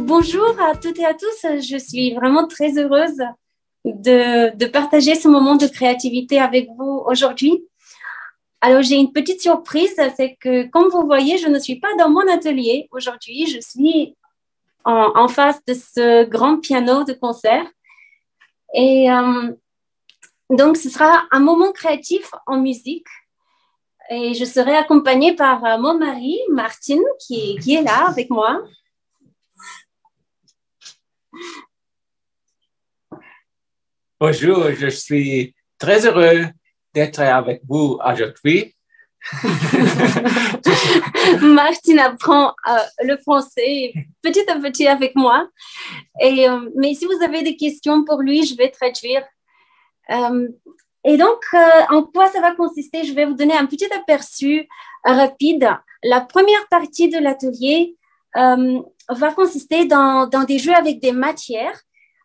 Bonjour à toutes et à tous. Je suis vraiment très heureuse de partager ce moment de créativité avec vous aujourd'hui. Alors, j'ai une petite surprise, c'est que, comme vous voyez, je ne suis pas dans mon atelier aujourd'hui. Je suis en face de ce grand piano de concert. Et donc, ce sera un moment créatif en musique. Et je serai accompagnée par mon mari, Martin, qui est là avec moi. Bonjour, je suis très heureux d'être avec vous aujourd'hui. Martin apprend le français petit à petit avec moi. Mais si vous avez des questions pour lui, je vais traduire. Et donc, en quoi ça va consister? Je vais vous donner un petit aperçu rapide. La première partie de l'atelier va consister dans des jeux avec des matières.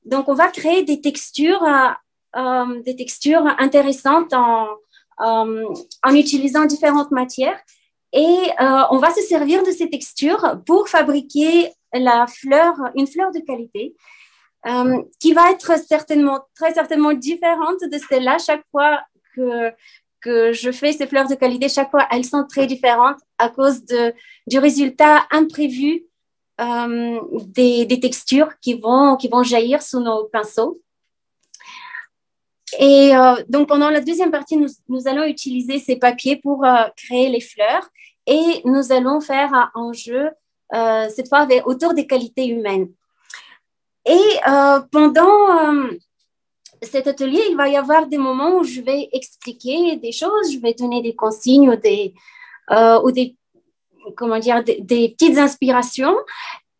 Donc, on va créer des textures intéressantes en utilisant différentes matières. Et on va se servir de ces textures pour fabriquer une fleur de qualité qui va être très certainement différente de celle-là. Chaque fois que je fais ces fleurs de qualité, chaque fois, elles sont très différentes à cause du résultat imprévu des textures qui vont jaillir sous nos pinceaux. Et donc, pendant la deuxième partie, nous allons utiliser ces papiers pour créer les fleurs et nous allons faire un jeu, cette fois autour des qualités humaines. Et pendant cet atelier, il va y avoir des moments où je vais expliquer des choses, je vais donner des consignes ou des petites inspirations.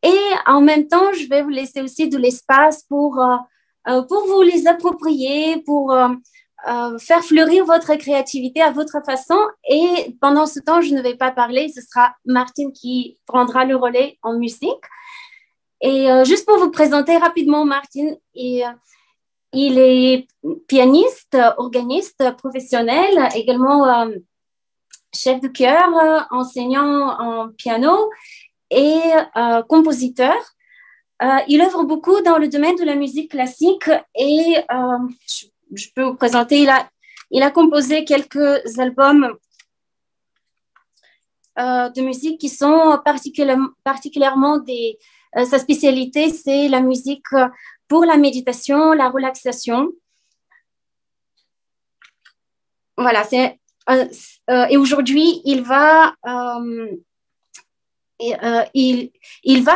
Et en même temps, je vais vous laisser aussi de l'espace pour vous les approprier, pour faire fleurir votre créativité à votre façon. Et pendant ce temps, je ne vais pas parler, ce sera Martin qui prendra le relais en musique. Et juste pour vous présenter rapidement Martin, il est pianiste, organiste professionnel, également chef de chœur, enseignant en piano et compositeur. Il œuvre beaucoup dans le domaine de la musique classique et je peux vous présenter, il a composé quelques albums de musique qui sont particulièrement sa spécialité, c'est la musique pour la méditation, la relaxation. Voilà, et aujourd'hui, il va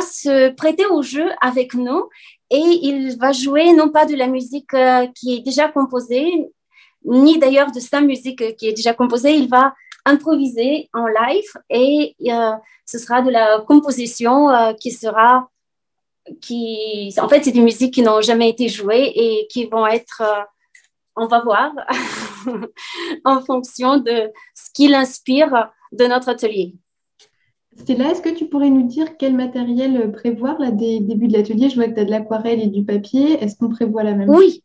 se prêter au jeu avec nous et il va jouer non pas de la musique qui est déjà composée, ni d'ailleurs de sa musique qui est déjà composée, il va improviser en live et ce sera de la composition en fait, c'est des musiques qui n'ont jamais été jouées et qui vont être, on va voir, en fonction de ce qu'il inspire de notre atelier. Stella, est-ce que tu pourrais nous dire quel matériel prévoir là, dès le début de l'atelier? Je vois que tu as de l'aquarelle et du papier. Est-ce qu'on prévoit la même chose?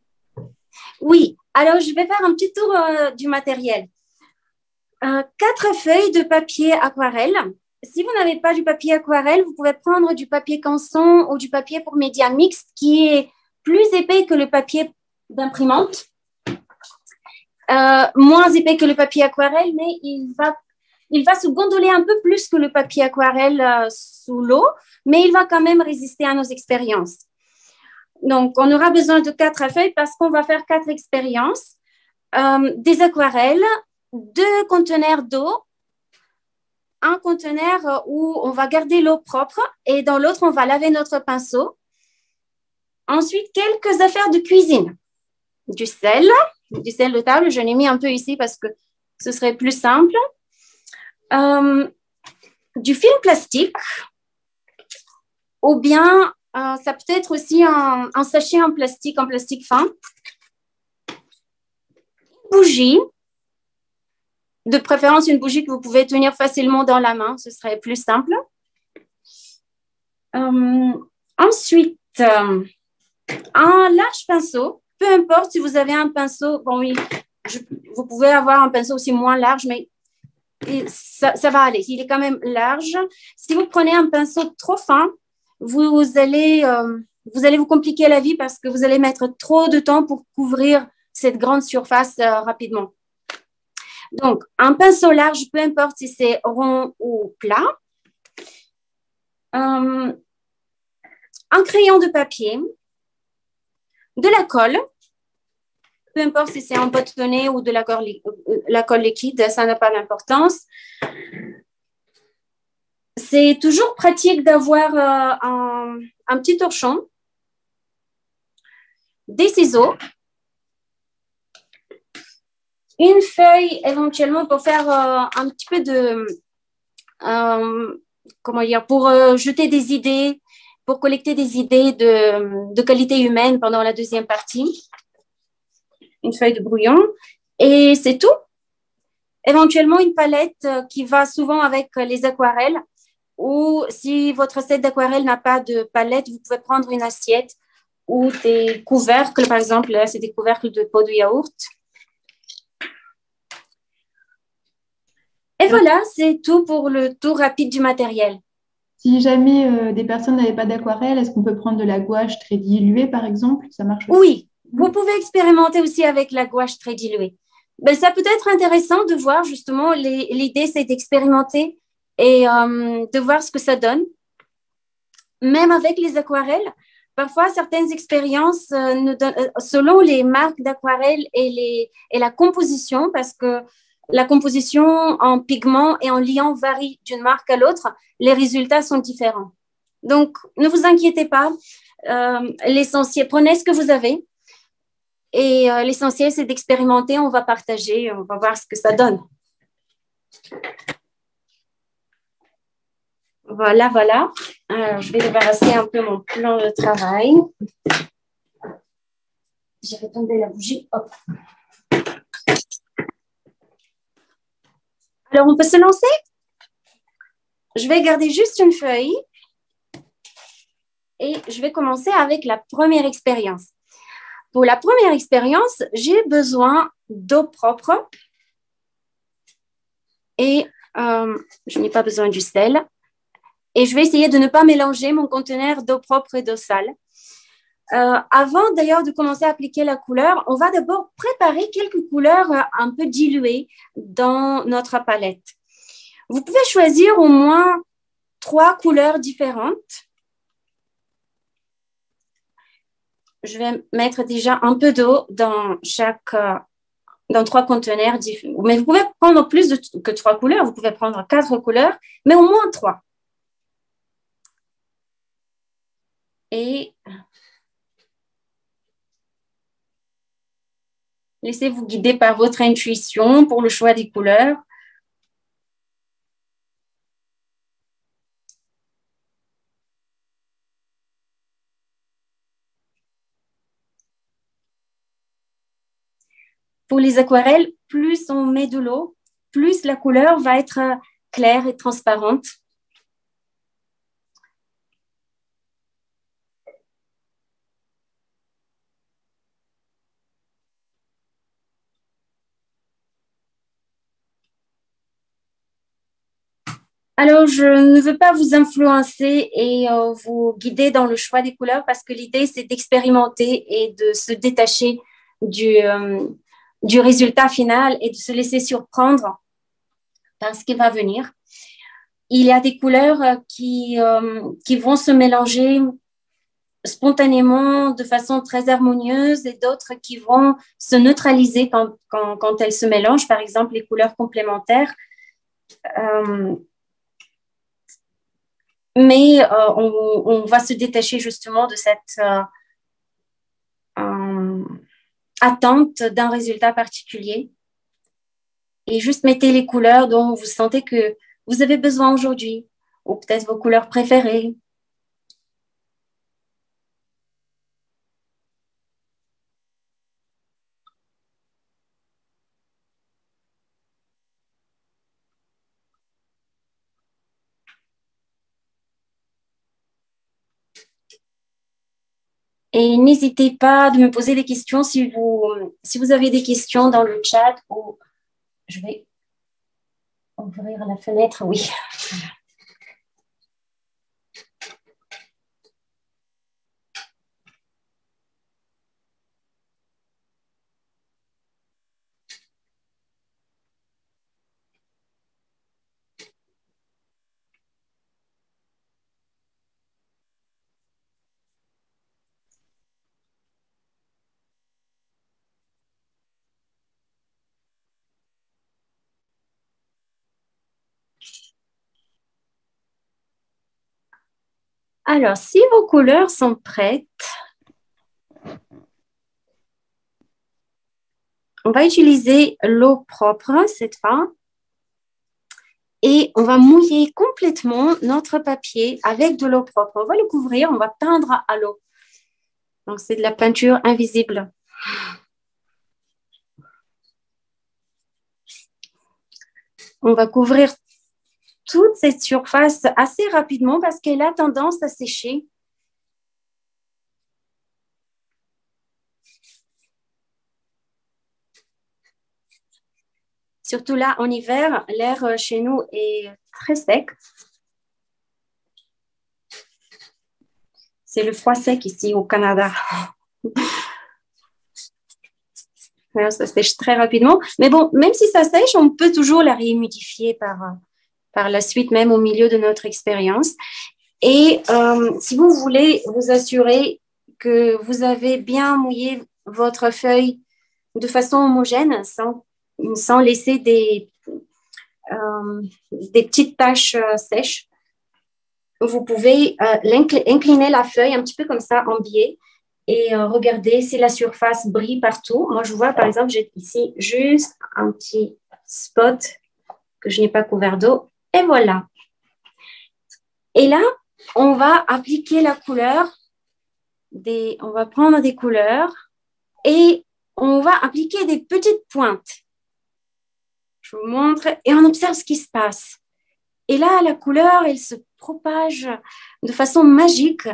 Oui. Alors, je vais faire un petit tour du matériel. 4 feuilles de papier aquarelle. Si vous n'avez pas du papier aquarelle, vous pouvez prendre du papier canson ou du papier pour média mixte qui est plus épais que le papier d'imprimante. Moins épais que le papier aquarelle, mais il va se gondoler un peu plus que le papier aquarelle sous l'eau, mais il va quand même résister à nos expériences. Donc, on aura besoin de 4 feuilles parce qu'on va faire 4 expériences. Des aquarelles, 2 conteneurs d'eau, un conteneur où on va garder l'eau propre et dans l'autre, on va laver notre pinceau. Ensuite, quelques affaires de cuisine. Du sel de table, je l'ai mis un peu ici parce que ce serait plus simple. Du film plastique ou bien ça peut être aussi un sachet en plastique fin. Bougie, de préférence une bougie que vous pouvez tenir facilement dans la main, ce serait plus simple. Ensuite, un large pinceau, peu importe si vous avez un pinceau, bon oui, vous pouvez avoir un pinceau aussi moins large, mais ça va aller, il est quand même large. Si vous prenez un pinceau trop fin, vous allez vous compliquer la vie parce que vous allez mettre trop de temps pour couvrir cette grande surface rapidement. Donc, un pinceau large, peu importe si c'est rond ou plat. Un crayon de papier, de la colle, peu importe si c'est empotonné ou de la colle liquide, ça n'a pas d'importance. C'est toujours pratique d'avoir un petit torchon, des ciseaux, une feuille éventuellement pour faire un petit peu de, comment dire, pour jeter des idées, pour collecter des idées de qualité humaine pendant la deuxième partie. Une feuille de brouillon et c'est tout. Éventuellement, une palette qui va souvent avec les aquarelles ou si votre set d'aquarelle n'a pas de palette, vous pouvez prendre une assiette ou des couvercles, par exemple, là, c'est des couvercles de pot de yaourt. Et voilà, c'est tout pour le tour rapide du matériel. Si jamais des personnes n'avaient pas d'aquarelle, est-ce qu'on peut prendre de la gouache très diluée, par exemple? Ça marche aussi? Oui, vous pouvez expérimenter aussi avec la gouache très diluée. Ben, ça peut être intéressant de voir justement, l'idée c'est d'expérimenter et de voir ce que ça donne. Même avec les aquarelles, parfois certaines expériences selon les marques d'aquarelles et la composition, parce que la composition en pigments et en liant varie d'une marque à l'autre, les résultats sont différents. Donc, ne vous inquiétez pas. L'essentiel, prenez ce que vous avez. Et l'essentiel, c'est d'expérimenter. On va partager, on va voir ce que ça donne. Voilà, voilà. Alors, je vais débarrasser un peu mon plan de travail. J'ai fait tomber la bougie. Hop. Alors, on peut se lancer? Je vais garder juste une feuille et je vais commencer avec la première expérience. Pour la première expérience, j'ai besoin d'eau propre et je n'ai pas besoin du sel. Et je vais essayer de ne pas mélanger mon conteneur d'eau propre et d'eau sale. Avant d'ailleurs de commencer à appliquer la couleur, on va d'abord préparer quelques couleurs un peu diluées dans notre palette. Vous pouvez choisir au moins 3 couleurs différentes. Je vais mettre déjà un peu d'eau dans 3 conteneurs différents. Mais vous pouvez prendre plus que 3 couleurs. Vous pouvez prendre 4 couleurs, mais au moins 3. Et laissez-vous guider par votre intuition pour le choix des couleurs. Pour les aquarelles, plus on met de l'eau, plus la couleur va être claire et transparente. Alors, je ne veux pas vous influencer et vous guider dans le choix des couleurs parce que l'idée, c'est d'expérimenter et de se détacher du résultat final et de se laisser surprendre par ce qui va venir. Il y a des couleurs qui vont se mélanger spontanément de façon très harmonieuse et d'autres qui vont se neutraliser quand elles se mélangent, par exemple les couleurs complémentaires. Mais on va se détacher justement de cette attente d'un résultat particulier et juste mettez les couleurs dont vous sentez que vous avez besoin aujourd'hui ou peut-être vos couleurs préférées. Et n'hésitez pas de me poser des questions si vous avez des questions dans le chat ou je vais ouvrir la fenêtre, oui. Alors, si vos couleurs sont prêtes, on va utiliser l'eau propre cette fois et on va mouiller complètement notre papier avec de l'eau propre. On va le couvrir, on va peindre à l'eau. Donc, c'est de la peinture invisible. On va couvrir toute cette surface assez rapidement parce qu'elle a tendance à sécher. Surtout là, en hiver, l'air chez nous est très sec. C'est le froid sec ici au Canada. Alors, ça sèche très rapidement. Mais bon, même si ça sèche, on peut toujours la réhumidifier par la suite, même au milieu de notre expérience. Et si vous voulez vous assurer que vous avez bien mouillé votre feuille de façon homogène, sans laisser des petites taches sèches, vous pouvez incliner la feuille un petit peu comme ça en biais et regarder si la surface brille partout. Moi, je vois, par exemple, j'ai ici juste un petit spot que je n'ai pas couvert d'eau. Et voilà. Et là, on va appliquer la couleur. On va prendre des couleurs et on va appliquer des petites pointes. Je vous montre et on observe ce qui se passe. Et là, la couleur, elle se propage de façon magique.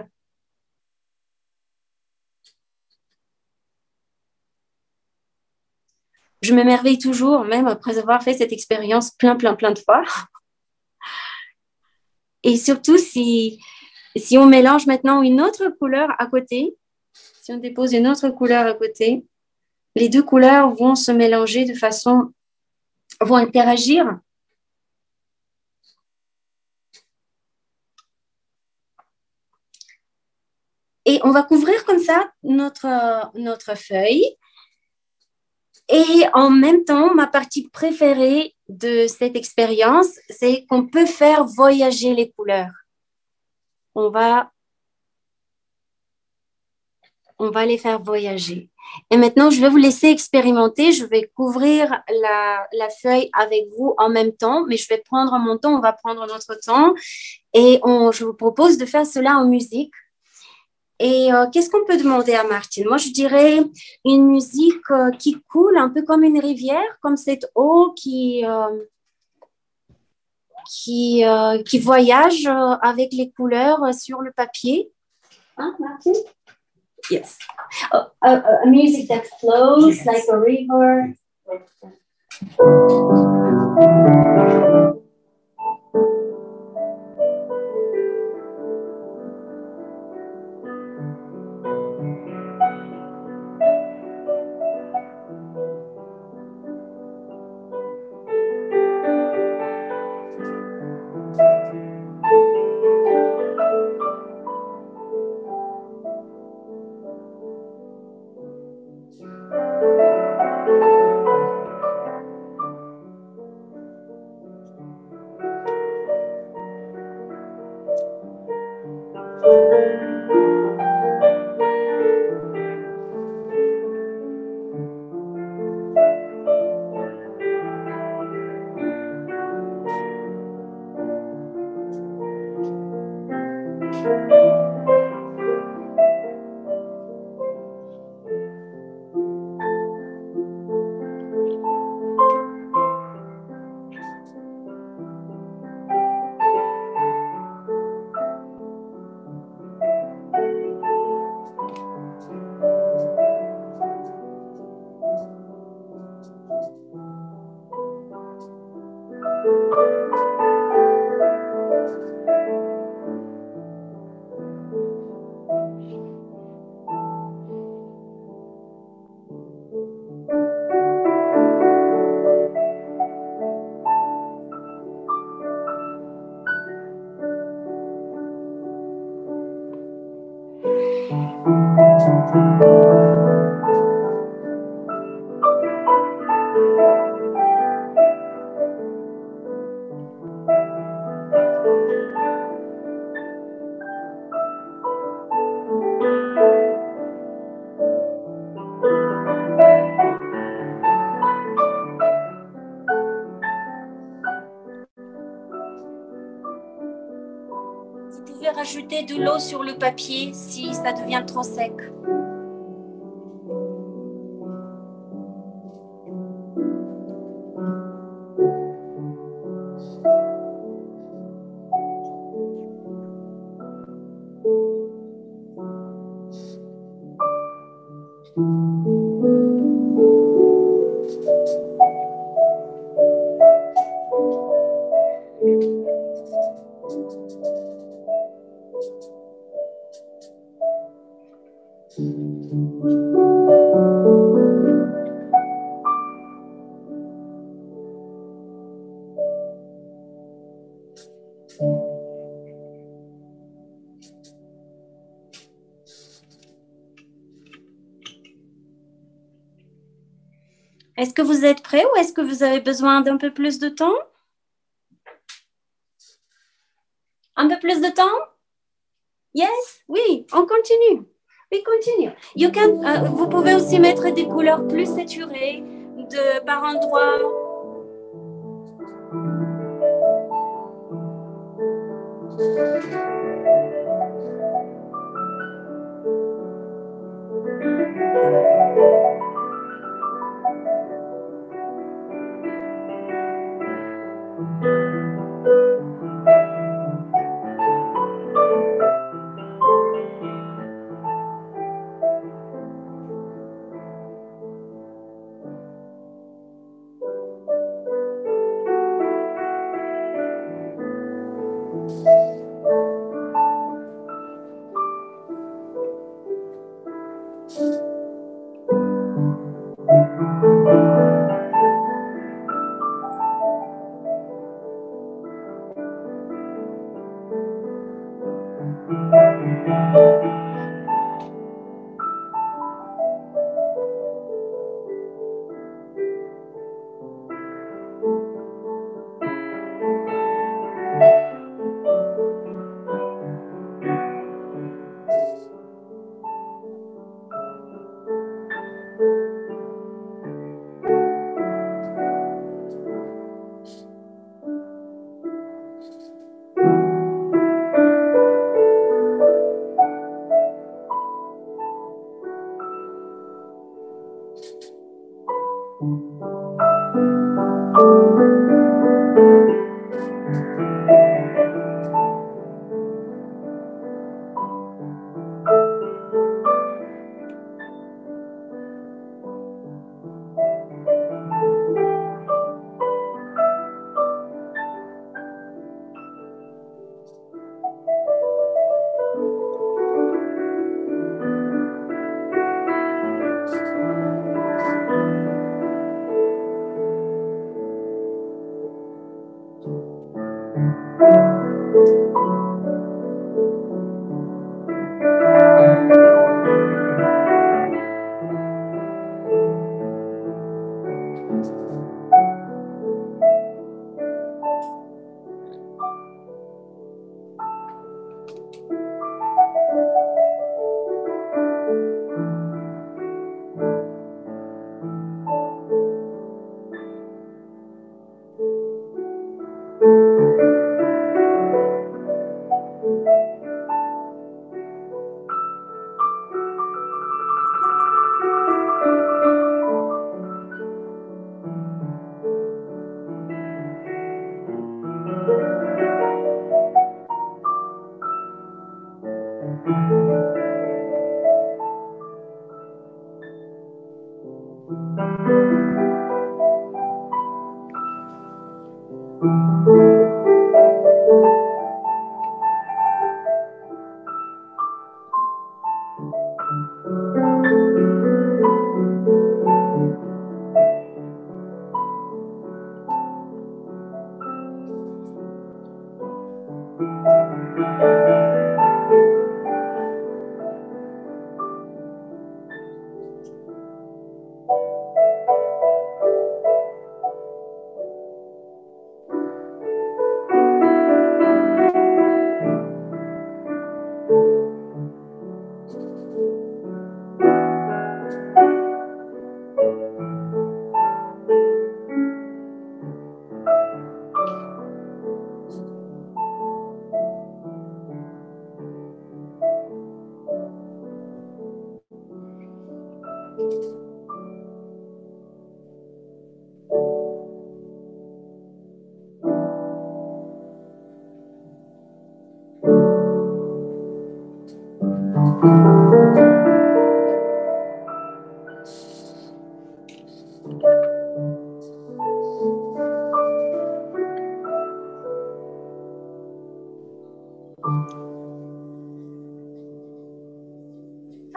Je m'émerveille toujours, même après avoir fait cette expérience plein de fois. Et surtout, si on mélange maintenant une autre couleur à côté, si on dépose une autre couleur à côté, les deux couleurs vont se mélanger vont interagir. Et on va couvrir comme ça notre feuille. Et en même temps, ma partie préférée de cette expérience, c'est qu'on peut faire voyager les couleurs. On va les faire voyager. Et maintenant, je vais vous laisser expérimenter. Je vais couvrir la feuille avec vous en même temps, mais je vais prendre mon temps, on va prendre notre temps. Et je vous propose de faire cela en musique. Et qu'est-ce qu'on peut demander à Martine? Moi, je dirais une musique qui coule un peu comme une rivière, comme cette eau qui voyage avec les couleurs sur le papier. Hein, Martine? Yes. A music that flows like a river. rajouter de l'eau sur le papier si ça devient trop sec. Est-ce que vous êtes prêts ou est-ce que vous avez besoin d'un peu plus de temps? Un peu plus de temps? Yes? Oui, on continue. Oui, continue. Vous pouvez aussi mettre des couleurs plus saturées par endroits.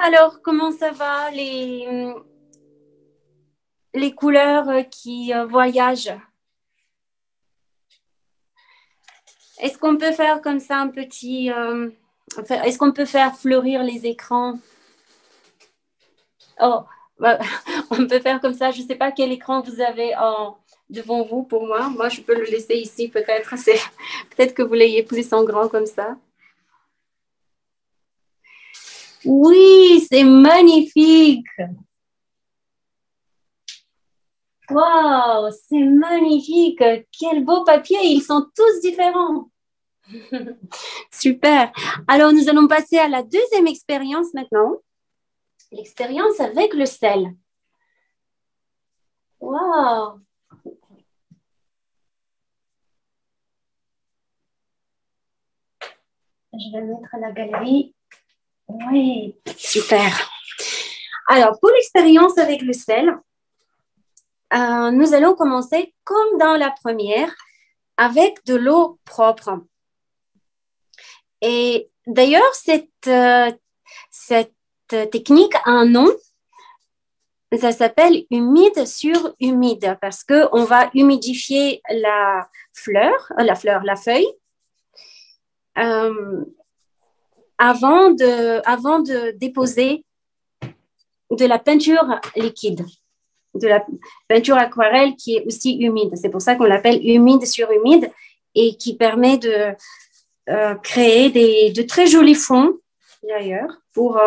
Alors, comment ça va les couleurs qui voyagent? Est-ce qu'on peut faire comme ça un petit... est-ce qu'on peut faire fleurir les écrans? Oh, bah, on peut faire comme ça. Je ne sais pas quel écran vous avez devant vous pour moi. Moi, je peux le laisser ici peut-être. Peut-être que vous l'ayez plus en grand comme ça. Oui, c'est magnifique. Wow, c'est magnifique. Quel beau papier. Ils sont tous différents. Super. Alors, nous allons passer à la deuxième expérience maintenant. L'expérience avec le sel. Wow. Je vais mettre la galerie. Oui, super. Alors, pour l'expérience avec le sel, nous allons commencer comme dans la première, avec de l'eau propre. Et d'ailleurs, cette technique a un nom. Ça s'appelle humide sur humide parce qu'on va humidifier la feuille, avant de déposer de la peinture liquide, de la peinture aquarelle qui est aussi humide. C'est pour ça qu'on l'appelle humide sur humide et qui permet de créer de très jolis fonds d'ailleurs pour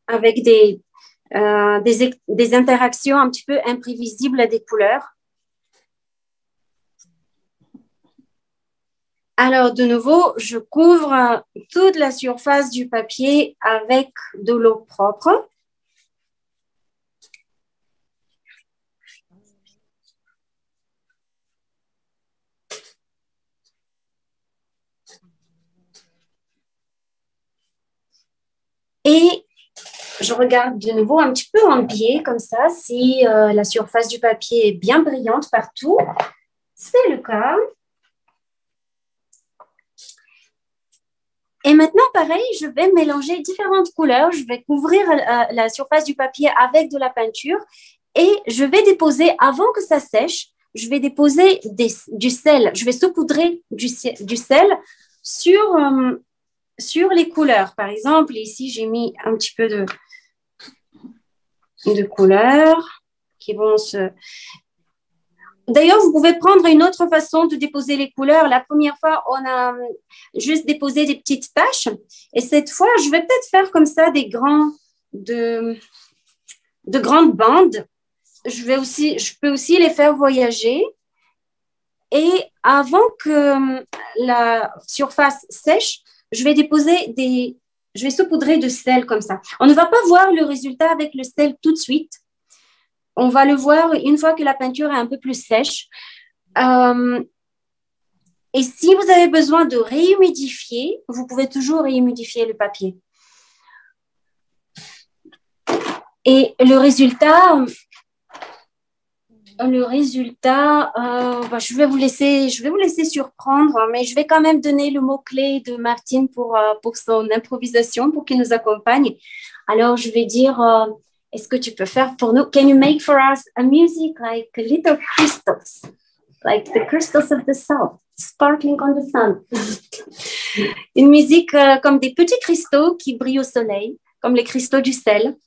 avec des interactions un petit peu imprévisibles des couleurs. Alors, de nouveau, je couvre toute la surface du papier avec de l'eau propre. Et je regarde de nouveau un petit peu en biais, comme ça, si la surface du papier est bien brillante partout. C'est le cas. Et maintenant, pareil, je vais mélanger différentes couleurs. Je vais couvrir la surface du papier avec de la peinture et je vais déposer, avant que ça sèche, je vais déposer du sel. Je vais saupoudrer du sel sur les couleurs. Par exemple, ici, j'ai mis un petit peu de couleurs qui vont se... D'ailleurs, vous pouvez prendre une autre façon de déposer les couleurs. La première fois, on a juste déposé des petites taches. Et cette fois, je vais peut-être faire comme ça de grandes bandes. Je peux aussi les faire voyager. Et avant que la surface sèche, je vais saupoudrer de sel comme ça. On ne va pas voir le résultat avec le sel tout de suite. On va le voir une fois que la peinture est un peu plus sèche. Et si vous avez besoin de réhumidifier, vous pouvez toujours réhumidifier le papier. Et le résultat, je vais vous laisser surprendre, mais je vais quand même donner le mot-clé de Martine pour son improvisation, pour qu'il nous accompagne. Alors, je vais dire... est-ce que tu peux faire pour nous? Can you make for us a music like little crystals, like the crystals of the salt, sparkling on the sun? Une musique comme des petits cristaux qui brillent au soleil, comme les cristaux du sel.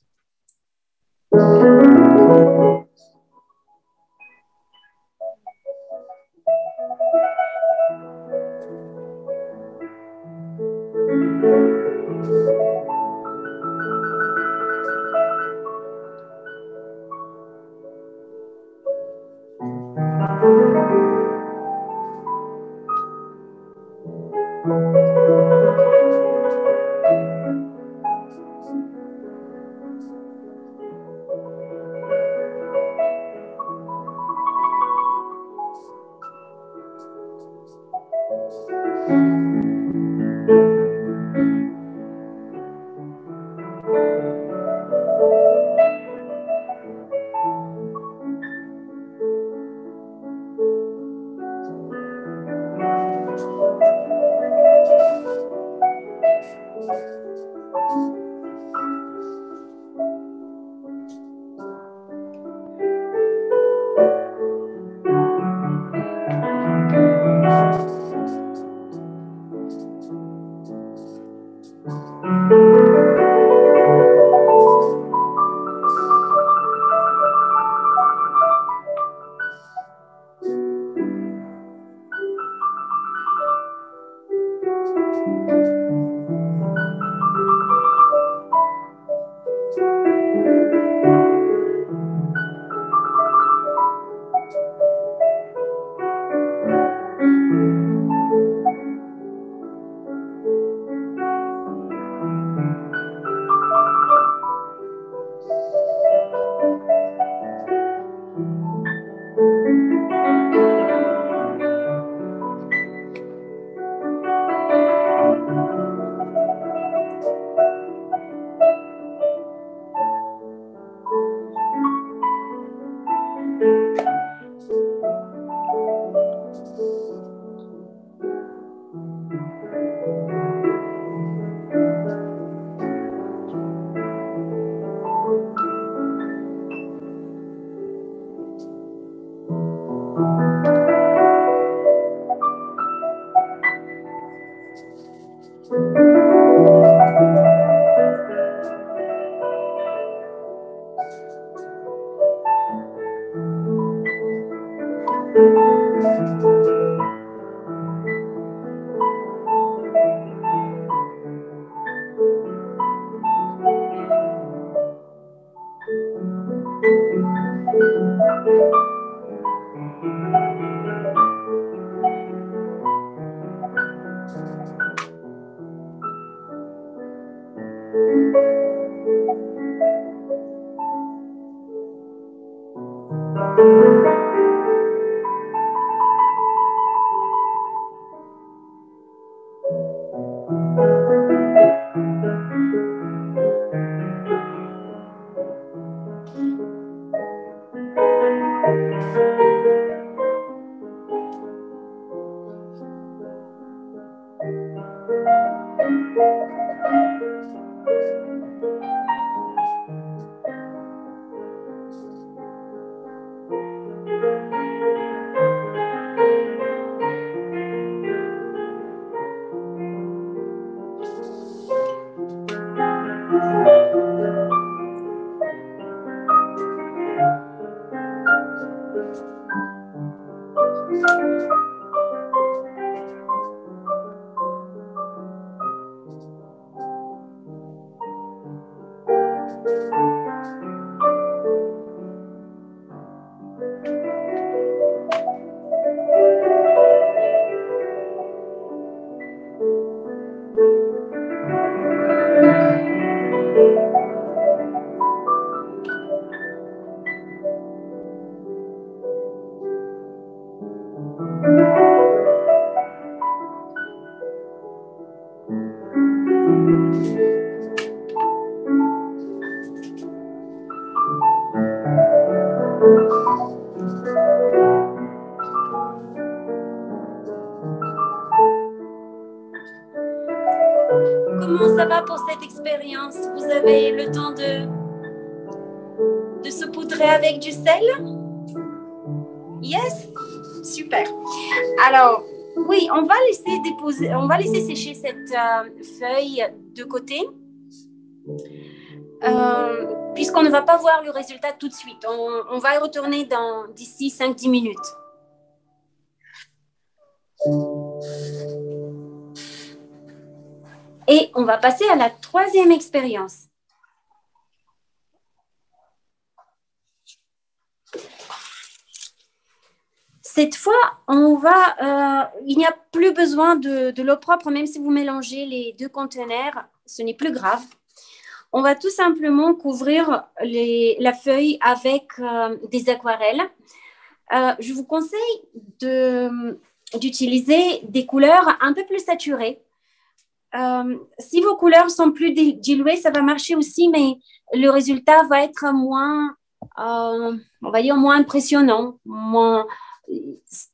Comment ça va pour cette expérience? Vous avez le temps de saupoudrer avec du sel? Yes? Super. Alors, oui, on va laisser sécher cette feuille de côté. Puisqu'on ne va pas voir le résultat tout de suite. On va y retourner d'ici 5-10 minutes. Et on va passer à la troisième expérience. Cette fois, il n'y a plus besoin de l'eau propre, même si vous mélangez les deux conteneurs, ce n'est plus grave. On va tout simplement couvrir la feuille avec des aquarelles. Je vous conseille de d'utiliser des couleurs un peu plus saturées. Si vos couleurs sont plus diluées, ça va marcher aussi, mais le résultat va être moins, on va dire, moins impressionnant.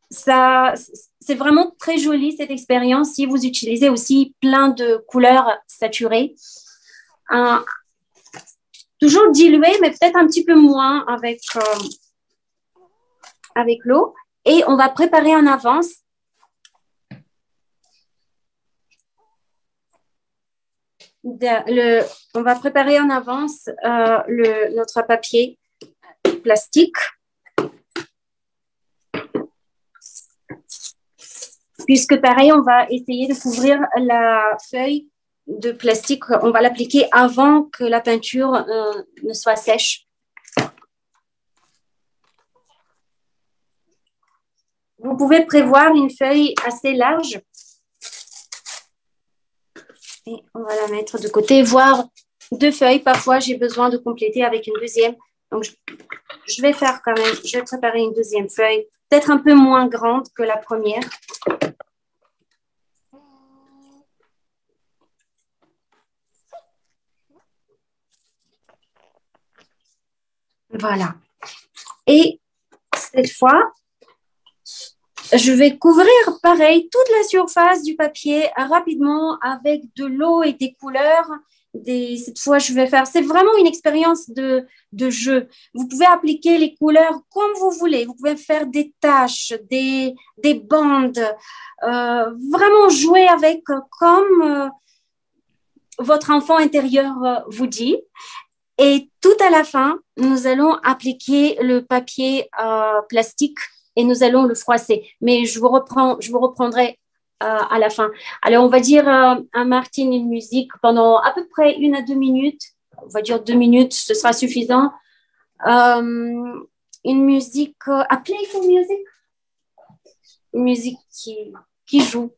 C'est vraiment très joli cette expérience si vous utilisez aussi plein de couleurs saturées. Toujours dilué, mais peut-être un petit peu moins avec l'eau. Et on va préparer en avance. On va préparer en avance notre papier plastique. Puisque pareil, on va essayer de couvrir la feuille de plastique. On va l'appliquer avant que la peinture ne soit sèche. Vous pouvez prévoir une feuille assez large. Et on va la mettre de côté, voire 2 feuilles. Parfois, j'ai besoin de compléter avec une deuxième. Donc, je vais faire quand même, je vais préparer une deuxième feuille, peut-être un peu moins grande que la première. Voilà. Et cette fois, je vais couvrir, pareil, toute la surface du papier rapidement avec de l'eau et des couleurs. Cette fois, je vais faire, c'est vraiment une expérience de jeu. Vous pouvez appliquer les couleurs comme vous voulez. Vous pouvez faire des taches, des bandes, vraiment jouer avec comme votre enfant intérieur vous dit. Et tout à la fin, nous allons appliquer le papier plastique et nous allons le froisser. Mais je vous reprendrai à la fin. Alors, on va dire à Martine une musique pendant à peu près 1 à 2 minutes. On va dire 2 minutes, ce sera suffisant. Une musique, à playful music. Une musique qui joue.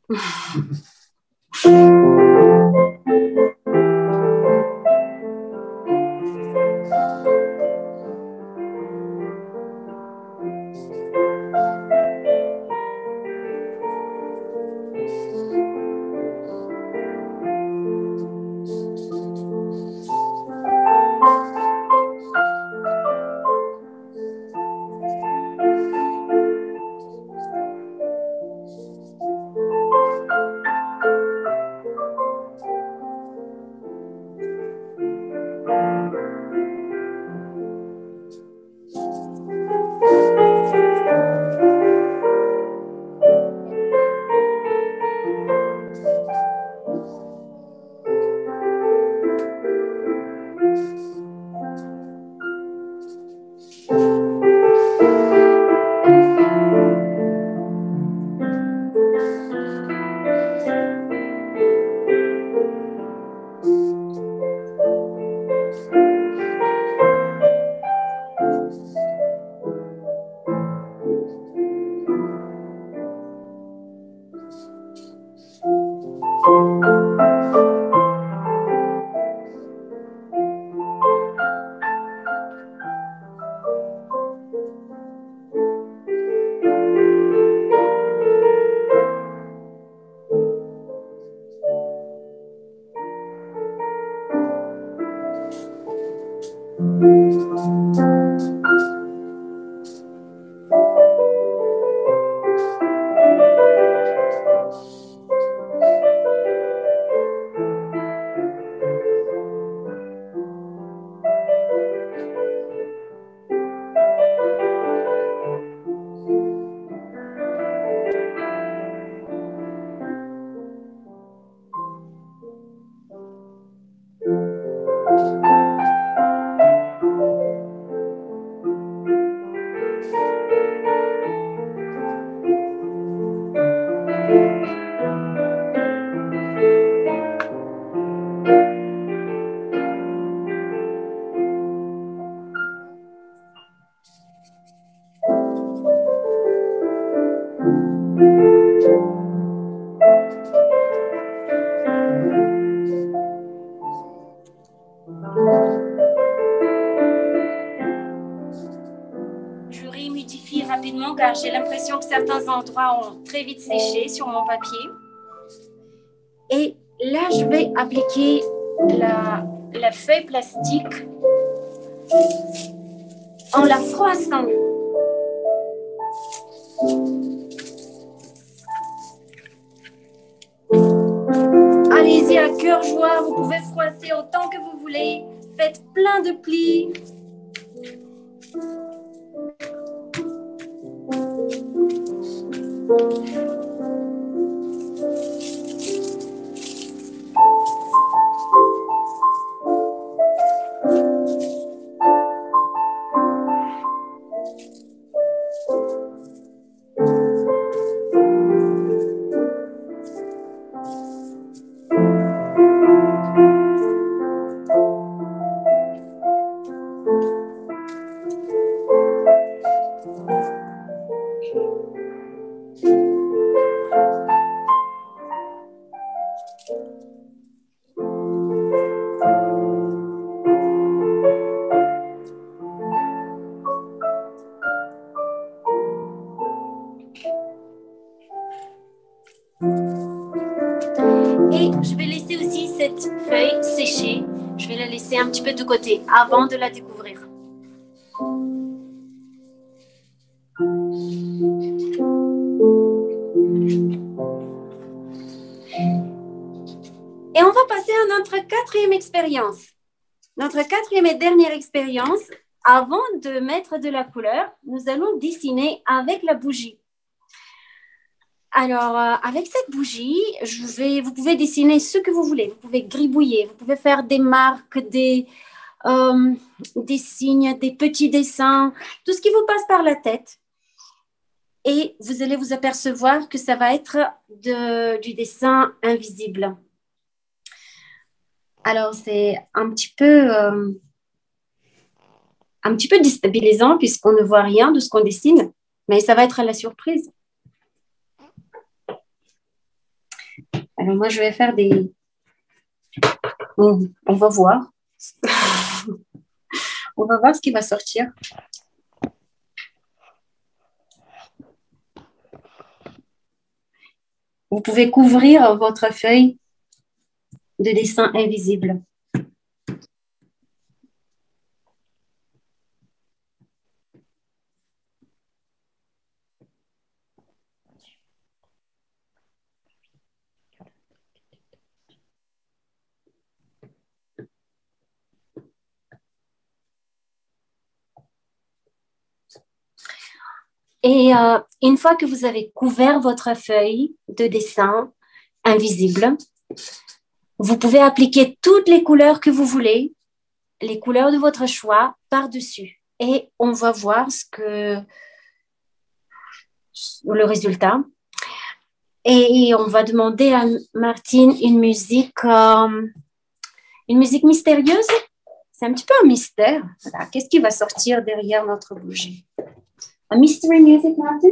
car j'ai l'impression que certains endroits ont très vite séché sur mon papier. Et là, je vais appliquer la feuille plastique en la froissant. Allez-y à cœur joie, vous pouvez froisser autant que vous voulez. Faites plein de plis. Et je vais laisser aussi cette feuille sécher. Je vais la laisser un petit peu de côté avant de la découvrir. Et on va passer à notre quatrième expérience. Notre quatrième et dernière expérience, avant de mettre de la couleur, nous allons dessiner avec la bougie. Alors, avec cette bougie, vous pouvez dessiner ce que vous voulez. Vous pouvez gribouiller, vous pouvez faire des marques, des signes, des petits dessins, tout ce qui vous passe par la tête. Et vous allez vous apercevoir que ça va être du dessin invisible. Alors, c'est un petit peu déstabilisant puisqu'on ne voit rien de ce qu'on dessine, mais ça va être à la surprise. Alors, moi, je vais faire des... On va voir. On va voir ce qui va sortir. Vous pouvez couvrir votre feuille de dessin invisible. Et une fois que vous avez couvert votre feuille de dessin invisible, vous pouvez appliquer toutes les couleurs que vous voulez, les couleurs de votre choix par-dessus. Et on va voir le résultat. Et on va demander à Martine une musique mystérieuse. C'est un petit peu un mystère. Voilà. Qu'est-ce qui va sortir derrière notre bougie? A mystery music, Martin?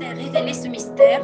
faire révéler ce mystère.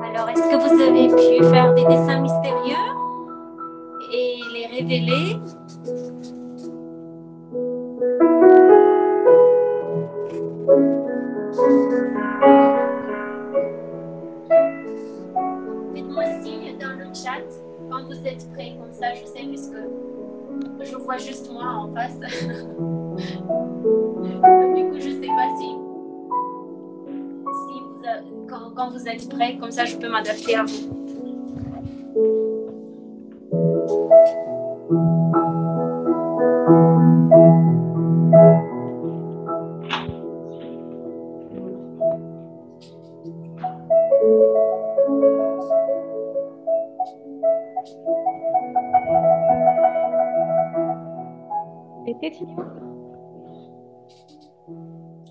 Alors, est-ce que vous avez pu faire des dessins mystérieux et les révéler? Faites-moi signe dans le chat quand vous êtes prêts, comme ça je sais, puisque je vois juste moi en face. Du coup, je sais pas si quand vous êtes prêts, comme ça je peux m'adapter à vous.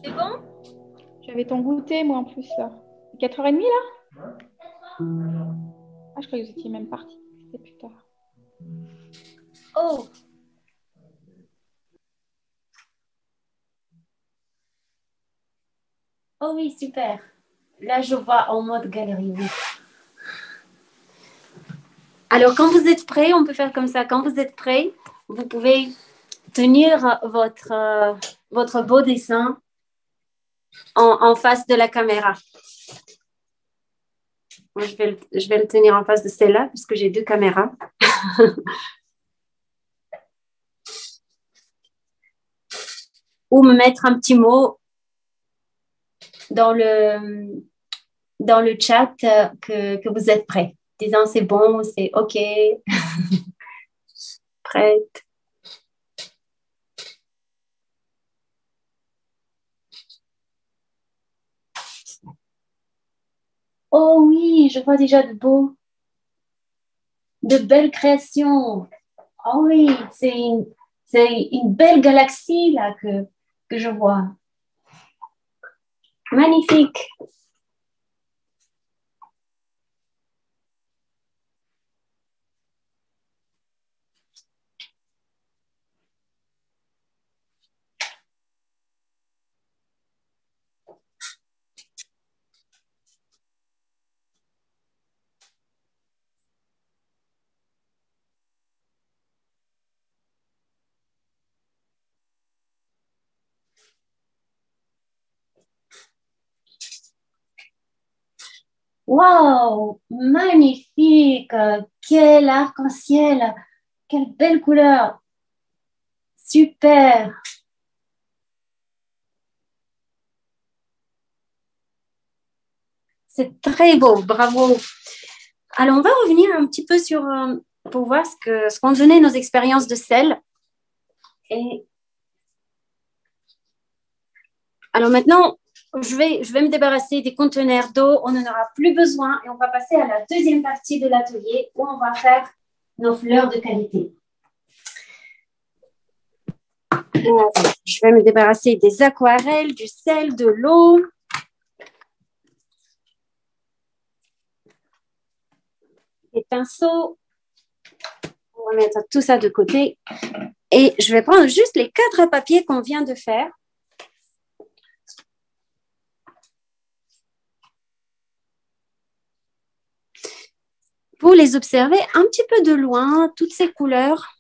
C'est bon? J'avais ton goûter, moi, en plus, là. 4h30, là? Ah, je croyais que vous étiez même parti. C'était plus tard. Oh! Oh oui, super. Là, je vois en mode galerie, oui. Alors, quand vous êtes prêts, on peut faire comme ça. Quand vous êtes prêts, vous pouvez tenir votre beau dessin en face de la caméra. Moi, je vais le tenir en face de celle-là, puisque j'ai deux caméras. Ou me mettre un petit mot dans le chat que vous êtes prêts. Disant c'est bon, c'est OK. Prête. Oh oui, oui, je vois déjà de belles créations. Oh oui, c'est une belle galaxie là que je vois. Magnifique. Wow, magnifique. Quel arc-en-ciel. Quelle belle couleur. Super. C'est très beau, bravo. Alors, on va revenir un petit peu pour voir ce qu'ont donné nos expériences de sel. Et alors maintenant, je vais me débarrasser des conteneurs d'eau. On n'en aura plus besoin et on va passer à la deuxième partie de l'atelier où on va faire nos fleurs de qualité. Alors, je vais me débarrasser des aquarelles, du sel, de l'eau. Les pinceaux. On va mettre tout ça de côté. Et je vais prendre juste les 4 papiers qu'on vient de faire. Pour les observer un petit peu de loin, toutes ces couleurs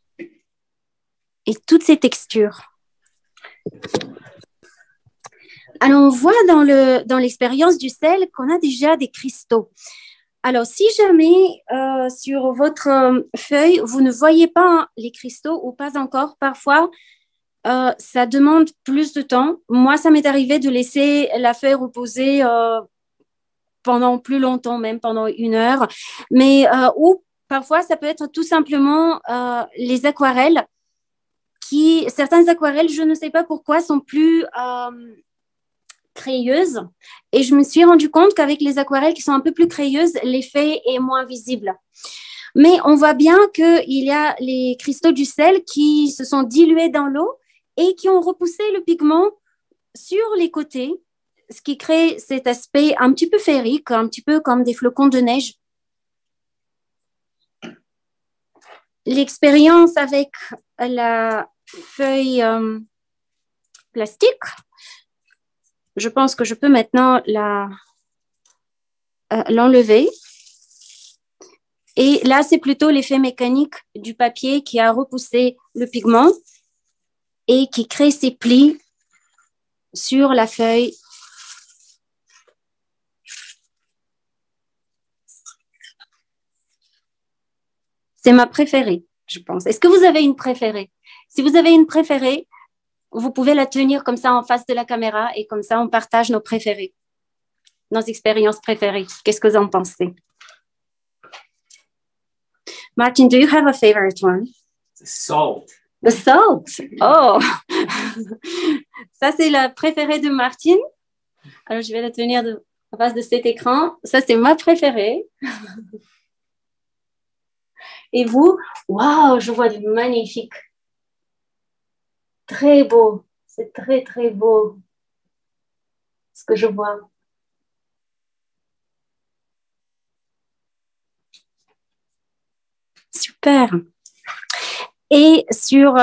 et toutes ces textures. Alors, on voit dans l'expérience du sel qu'on a déjà des cristaux. Alors, si jamais sur votre feuille, vous ne voyez pas les cristaux ou pas encore, parfois, ça demande plus de temps. Moi, ça m'est arrivé de laisser la feuille reposer pendant plus longtemps, même pendant 1 heure. Mais ou parfois, ça peut être tout simplement les aquarelles certaines aquarelles, je ne sais pas pourquoi, sont plus crayeuses. Et je me suis rendu compte qu'avec les aquarelles qui sont un peu plus crayeuses, l'effet est moins visible. Mais on voit bien qu'il y a les cristaux du sel qui se sont dilués dans l'eau et qui ont repoussé le pigment sur les côtés, ce qui crée cet aspect un petit peu féerique, un petit peu comme des flocons de neige. L'expérience avec la feuille plastique, je pense que je peux maintenant l'enlever. Et là, c'est plutôt l'effet mécanique du papier qui a repoussé le pigment et qui crée ces plis sur la feuille. C'est ma préférée, je pense. Est-ce que vous avez une préférée? Si vous avez une préférée, vous pouvez la tenir comme ça en face de la caméra et comme ça, on partage nos préférés, nos expériences préférées. Qu'est-ce que vous en pensez? Martin, do you have a favorite one? The salt. The salt. Oh, ça c'est la préférée de Martin. Alors, je vais la tenir en face de cet écran. Ça, c'est ma préférée. Et vous? Waouh, je vois du magnifique. Très beau. C'est très, très beau ce que je vois. Super. Et sur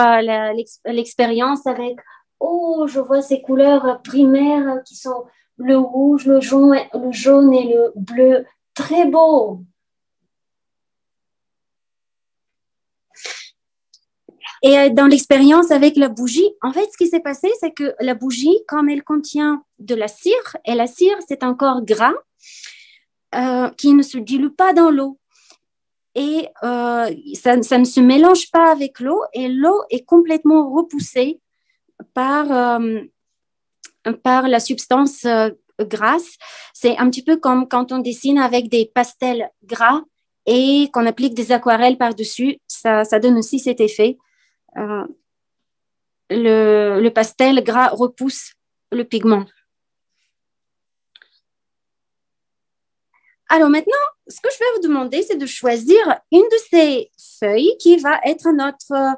l'expérience avec, oh, je vois ces couleurs primaires qui sont le rouge, le jaune et le bleu. Très beau. Et dans l'expérience avec la bougie, en fait, ce qui s'est passé, c'est que la bougie, comme elle contient de la cire, et la cire, c'est un corps gras qui ne se dilue pas dans l'eau. Et ça ne se mélange pas avec l'eau, et l'eau est complètement repoussée par la substance grasse. C'est un petit peu comme quand on dessine avec des pastels gras et qu'on applique des aquarelles par-dessus. Ça donne aussi cet effet. Le pastel gras repousse le pigment. Alors maintenant, ce que je vais vous demander, c'est de choisir une de ces feuilles qui va être notre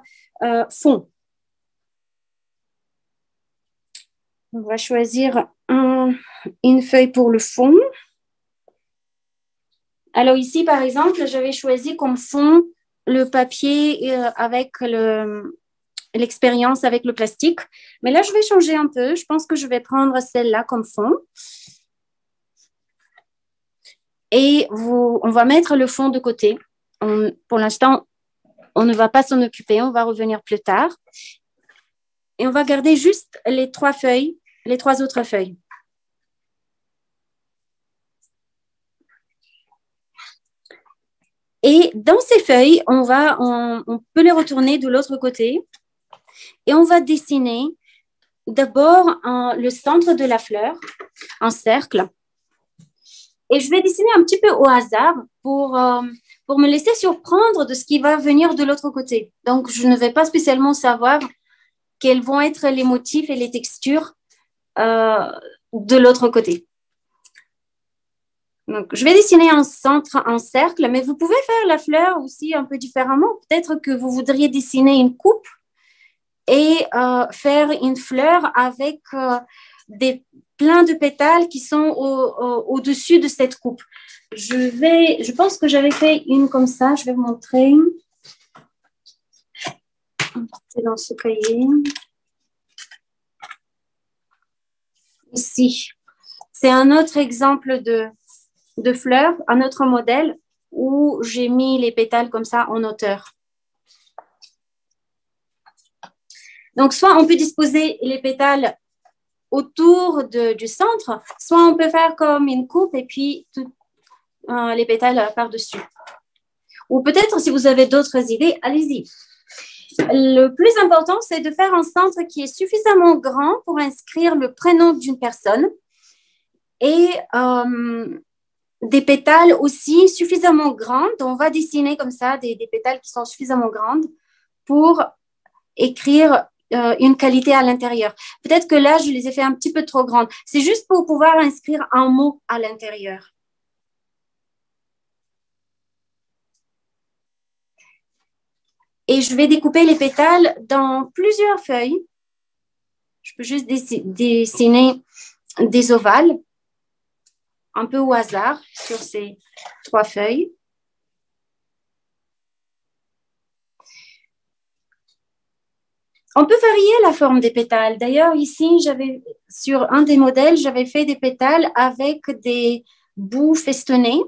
fond. On va choisir une feuille pour le fond. Alors ici, par exemple, j'avais choisi comme fond le papier avec l'expérience avec le plastique. Mais là, je vais changer un peu. Je pense que je vais prendre celle-là comme fond. Et on va mettre le fond de côté. Pour l'instant, on ne va pas s'en occuper. On va revenir plus tard. Et on va garder juste les trois autres feuilles. Et dans ces feuilles, on peut les retourner de l'autre côté et on va dessiner d'abord le centre de la fleur, en cercle. Et je vais dessiner un petit peu au hasard pour me laisser surprendre de ce qui va venir de l'autre côté. Donc, je ne vais pas spécialement savoir quels vont être les motifs et les textures de l'autre côté. Donc, je vais dessiner un centre, un cercle, mais vous pouvez faire la fleur aussi un peu différemment. Peut-être que vous voudriez dessiner une coupe et faire une fleur avec plein de pétales qui sont au-dessus de cette coupe. Je pense que j'avais fait une comme ça. Je vais vous montrer. C'est dans ce cahier. Ici. C'est un autre exemple de fleurs, un autre modèle où j'ai mis les pétales comme ça en hauteur. Donc, soit on peut disposer les pétales autour du centre, soit on peut faire comme une coupe et puis les pétales par-dessus. Ou peut-être, si vous avez d'autres idées, allez-y. Le plus important, c'est de faire un centre qui est suffisamment grand pour inscrire le prénom d'une personne et des pétales aussi suffisamment grandes. On va dessiner comme ça des pétales qui sont suffisamment grandes pour écrire une qualité à l'intérieur. Peut-être que là, je les ai fait un petit peu trop grandes. C'est juste pour pouvoir inscrire un mot à l'intérieur. Et je vais découper les pétales dans plusieurs feuilles. Je peux juste dessiner des ovales un peu au hasard sur ces 3 feuilles. On peut varier la forme des pétales. D'ailleurs, ici, sur un des modèles, j'avais fait des pétales avec des bouts festonnés.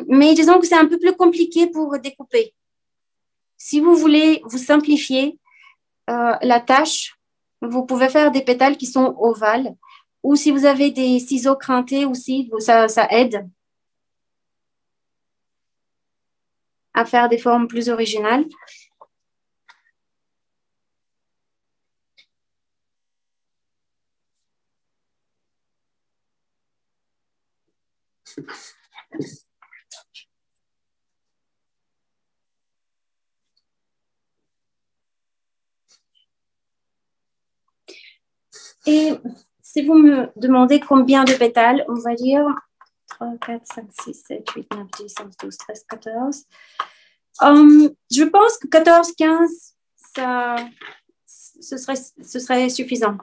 Mais disons que c'est un peu plus compliqué pour découper. Si vous voulez vous simplifier la tâche, vous pouvez faire des pétales qui sont ovales. Ou si vous avez des ciseaux crintés aussi, ça aide à faire des formes plus originales. Et si vous me demandez combien de pétales, on va dire 3, 4, 5, 6, 7, 8, 9, 10, 11, 12, 13, 14. Je pense que 14, 15, ce serait suffisant.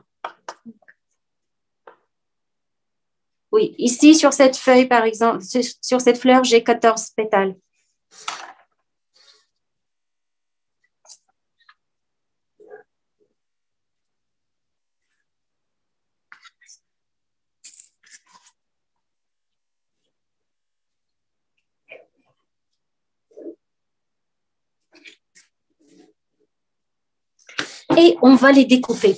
Oui, ici, sur cette feuille, par exemple, sur cette fleur, j'ai 14 pétales. Et on va les découper.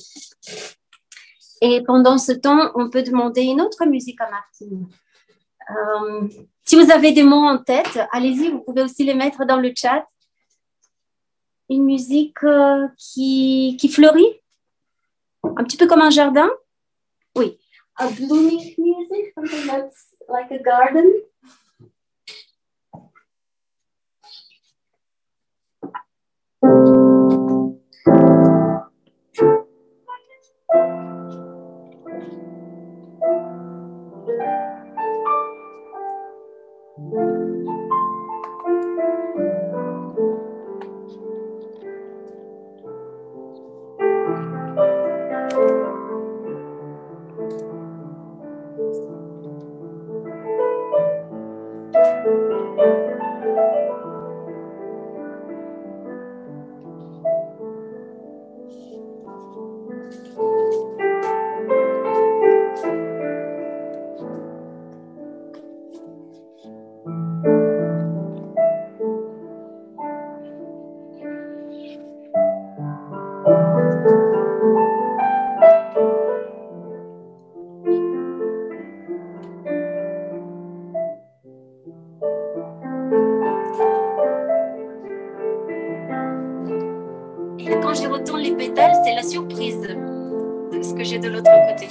Et pendant ce temps, on peut demander une autre musique à Martine. Si vous avez des mots en tête, allez-y, vous pouvez aussi les mettre dans le chat. Une musique qui fleurit, un petit peu comme un jardin. Oui. A blooming music, something that's like a garden. retourne les pétales, c'est la surprise de ce que j'ai de l'autre côté.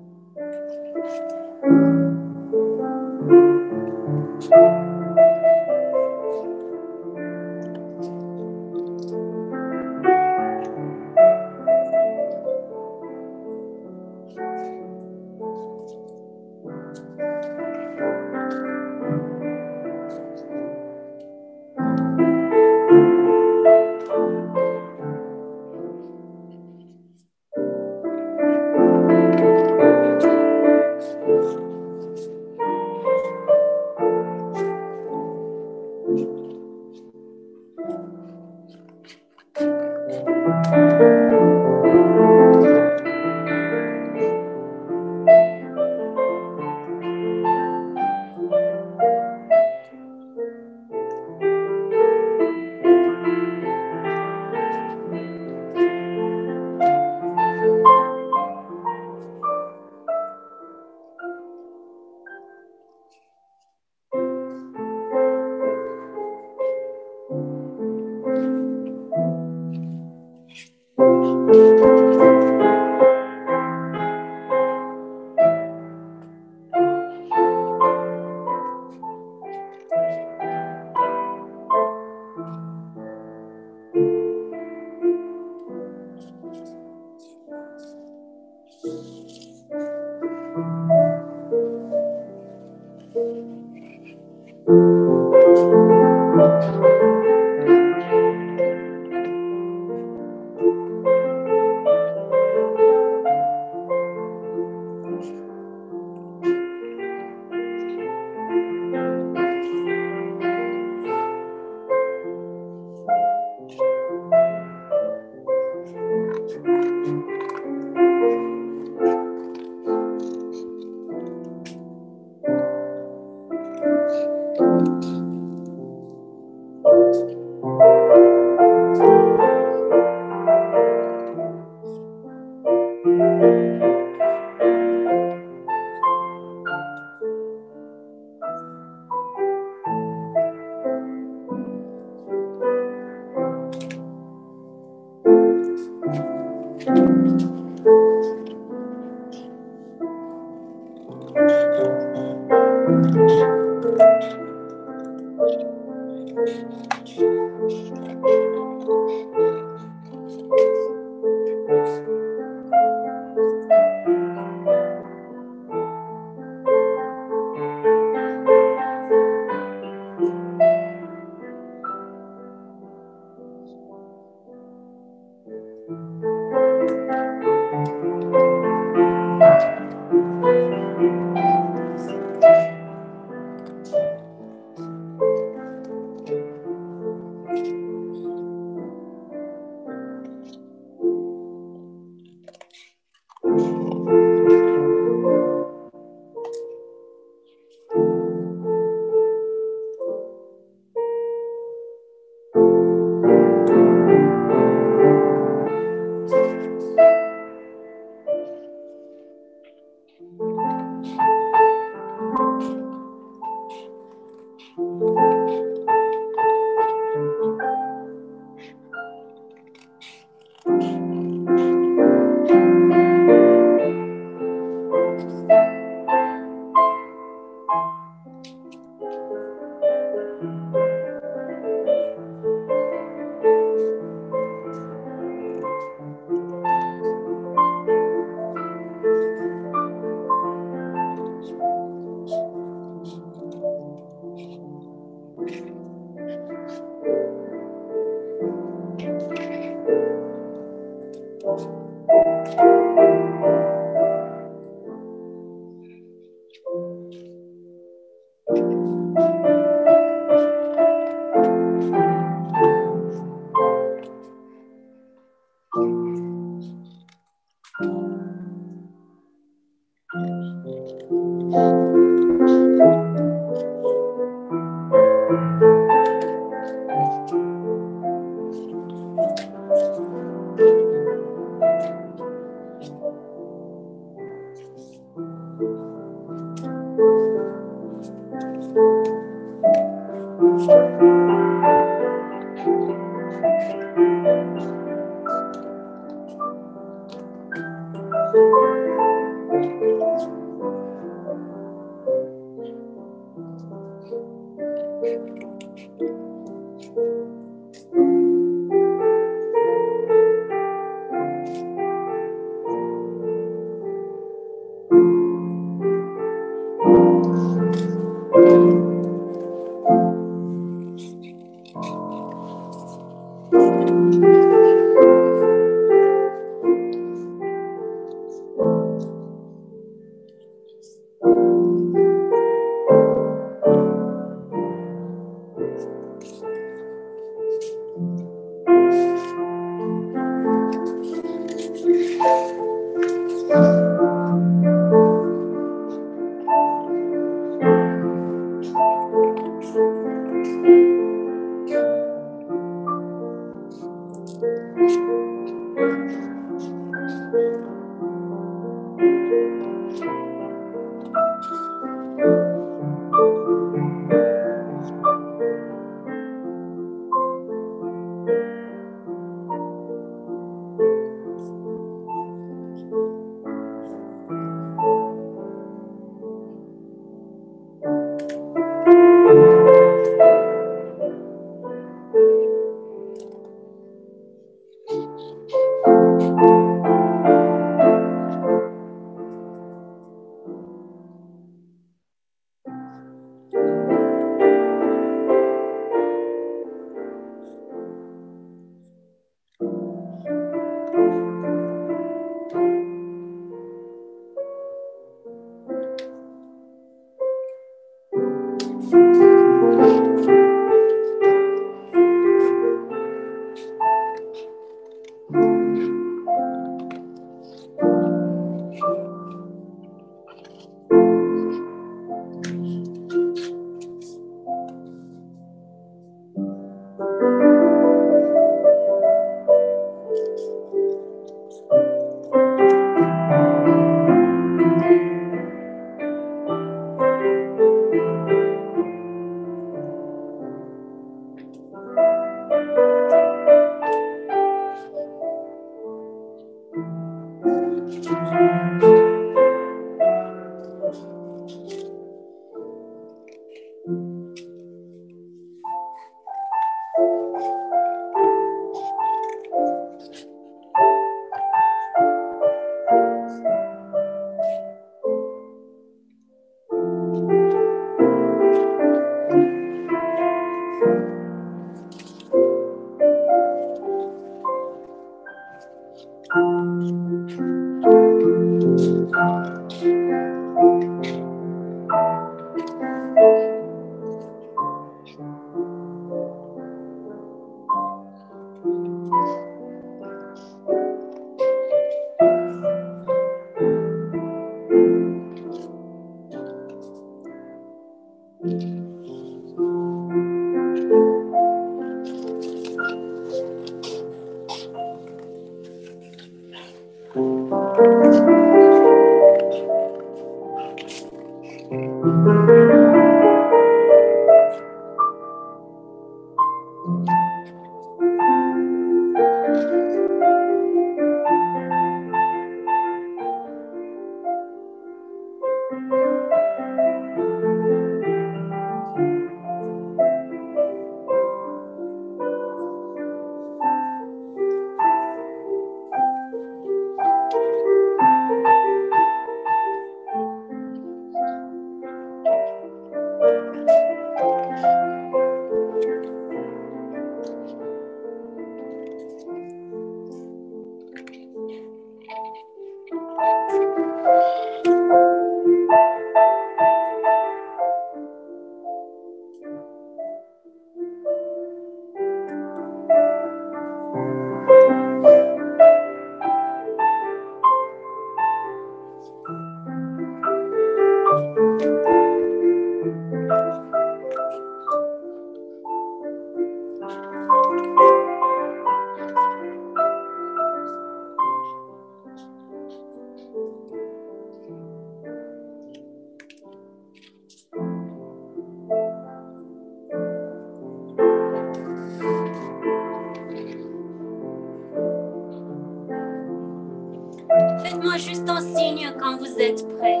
Faites-moi juste un signe quand vous êtes prêts.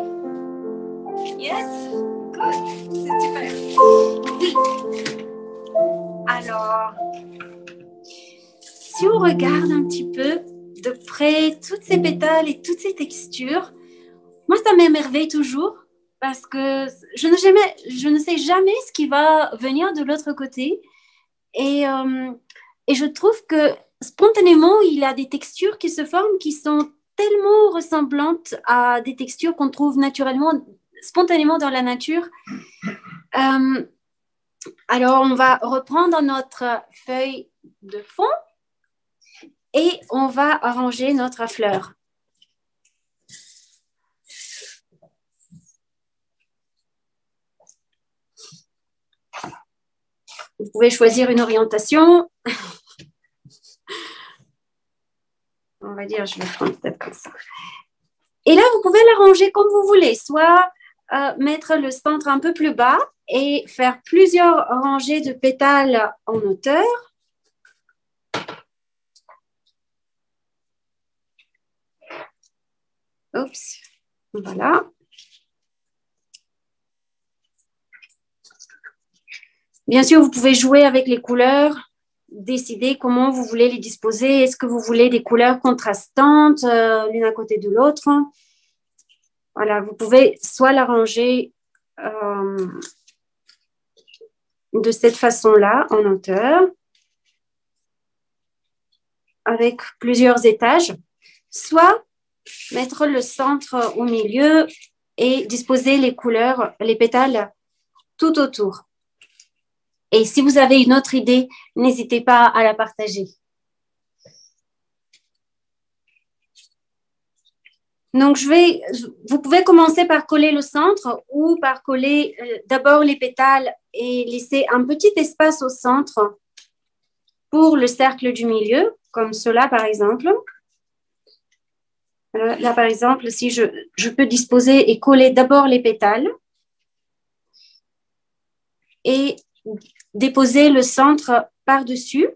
Yes? Good. C'est super. Oui. Alors, si on regarde un petit peu de près toutes ces pétales et toutes ces textures, moi, ça m'émerveille toujours parce que je ne sais jamais ce qui va venir de l'autre côté. Et je trouve que spontanément, il y a des textures qui se forment qui sont tellement ressemblantes à des textures qu'on trouve naturellement, spontanément dans la nature. Alors, on va reprendre notre feuille de fond et on va arranger notre fleur. Vous pouvez choisir une orientation. On va dire, je vais prendre peut-être comme ça. Et là, vous pouvez l'arranger comme vous voulez, soit mettre le centre un peu plus bas et faire plusieurs rangées de pétales en hauteur. Oups, voilà. Bien sûr, vous pouvez jouer avec les couleurs, décider comment vous voulez les disposer. Est-ce que vous voulez des couleurs contrastantes, l'une à côté de l'autre? Voilà, vous pouvez soit l'arranger de cette façon-là, en hauteur, avec plusieurs étages, soit mettre le centre au milieu et disposer les couleurs, les pétales tout autour. Et si vous avez une autre idée, n'hésitez pas à la partager. Donc, vous pouvez commencer par coller le centre ou par coller d'abord les pétales et laisser un petit espace au centre pour le cercle du milieu, comme cela par exemple. Là, par exemple, si je peux disposer et coller d'abord les pétales et déposer le centre par-dessus,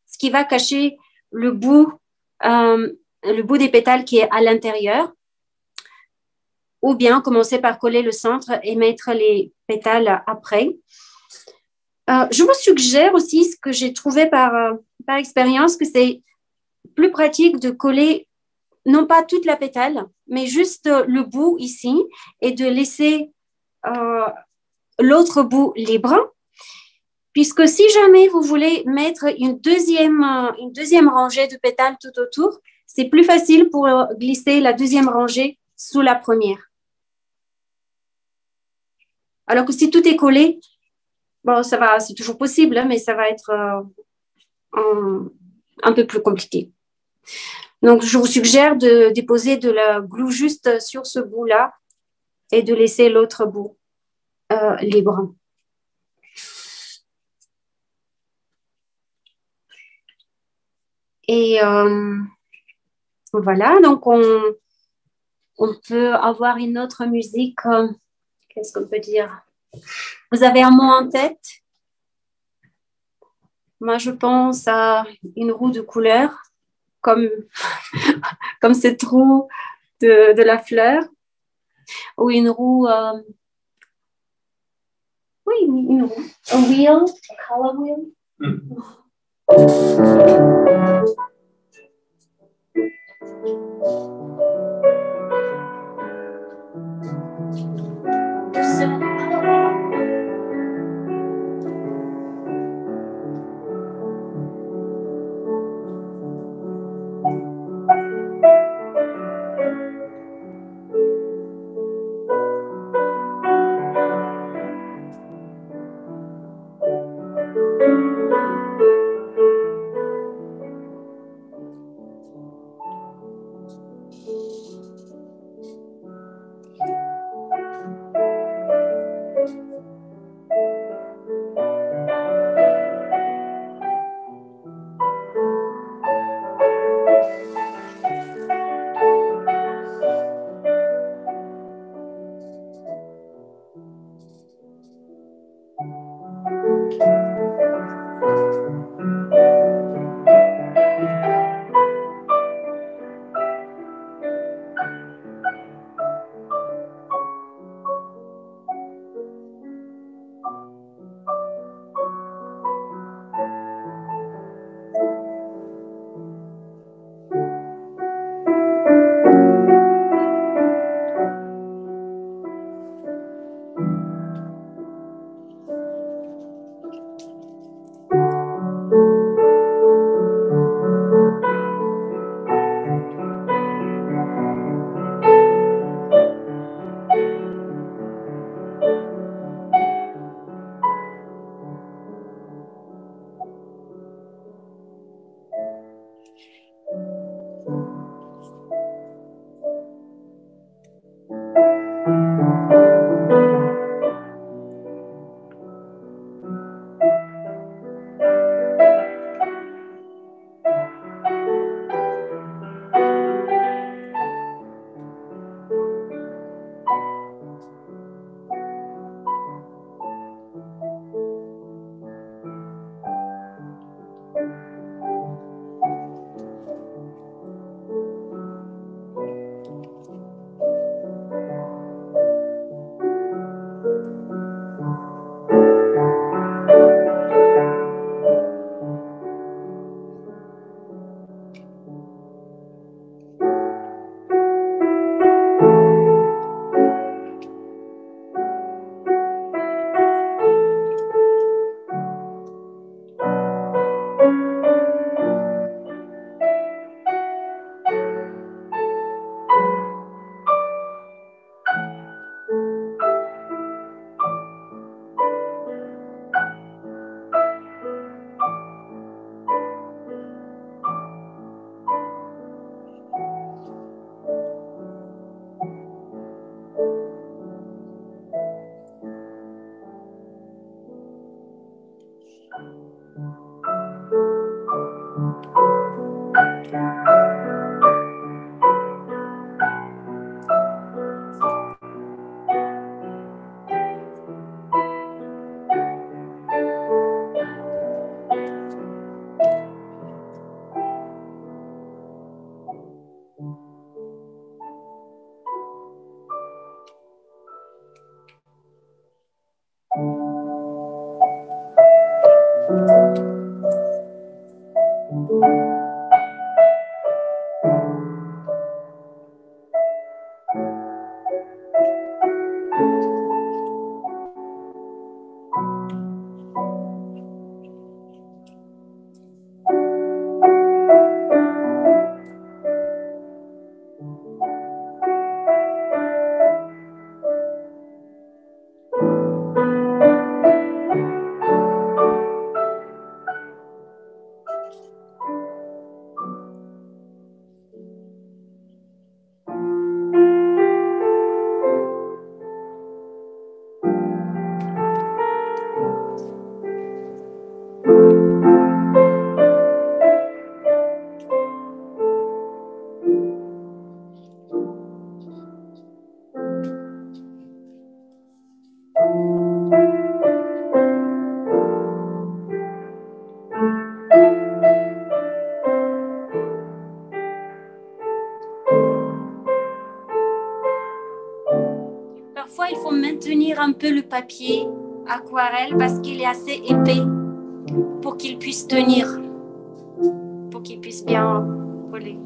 ce qui va cacher le bout des pétales qui est à l'intérieur, ou bien commencer par coller le centre et mettre les pétales après. Je vous suggère aussi ce que j'ai trouvé par expérience, que c'est plus pratique de coller non pas toute la pétale, mais juste le bout ici et de laisser l'autre bout libre, puisque si jamais vous voulez mettre une deuxième rangée de pétales tout autour, c'est plus facile pour glisser la deuxième rangée sous la première. Alors que si tout est collé, bon, ça va, c'est toujours possible, hein, mais ça va être un peu plus compliqué. Donc, je vous suggère de déposer de la glue juste sur ce bout-là et de laisser l'autre bout libre. Et voilà, donc on peut avoir une autre musique. Qu'est-ce qu'on peut dire? Vous avez un mot en tête? Moi, je pense à une roue de couleur, comme cette roue de la fleur, ou une roue, oui, une roue. A wheel, a color wheel. Parfois, il faut maintenir un peu le papier aquarelle parce qu'il est assez épais pour qu'il puisse tenir, pour qu'il puisse bien coller.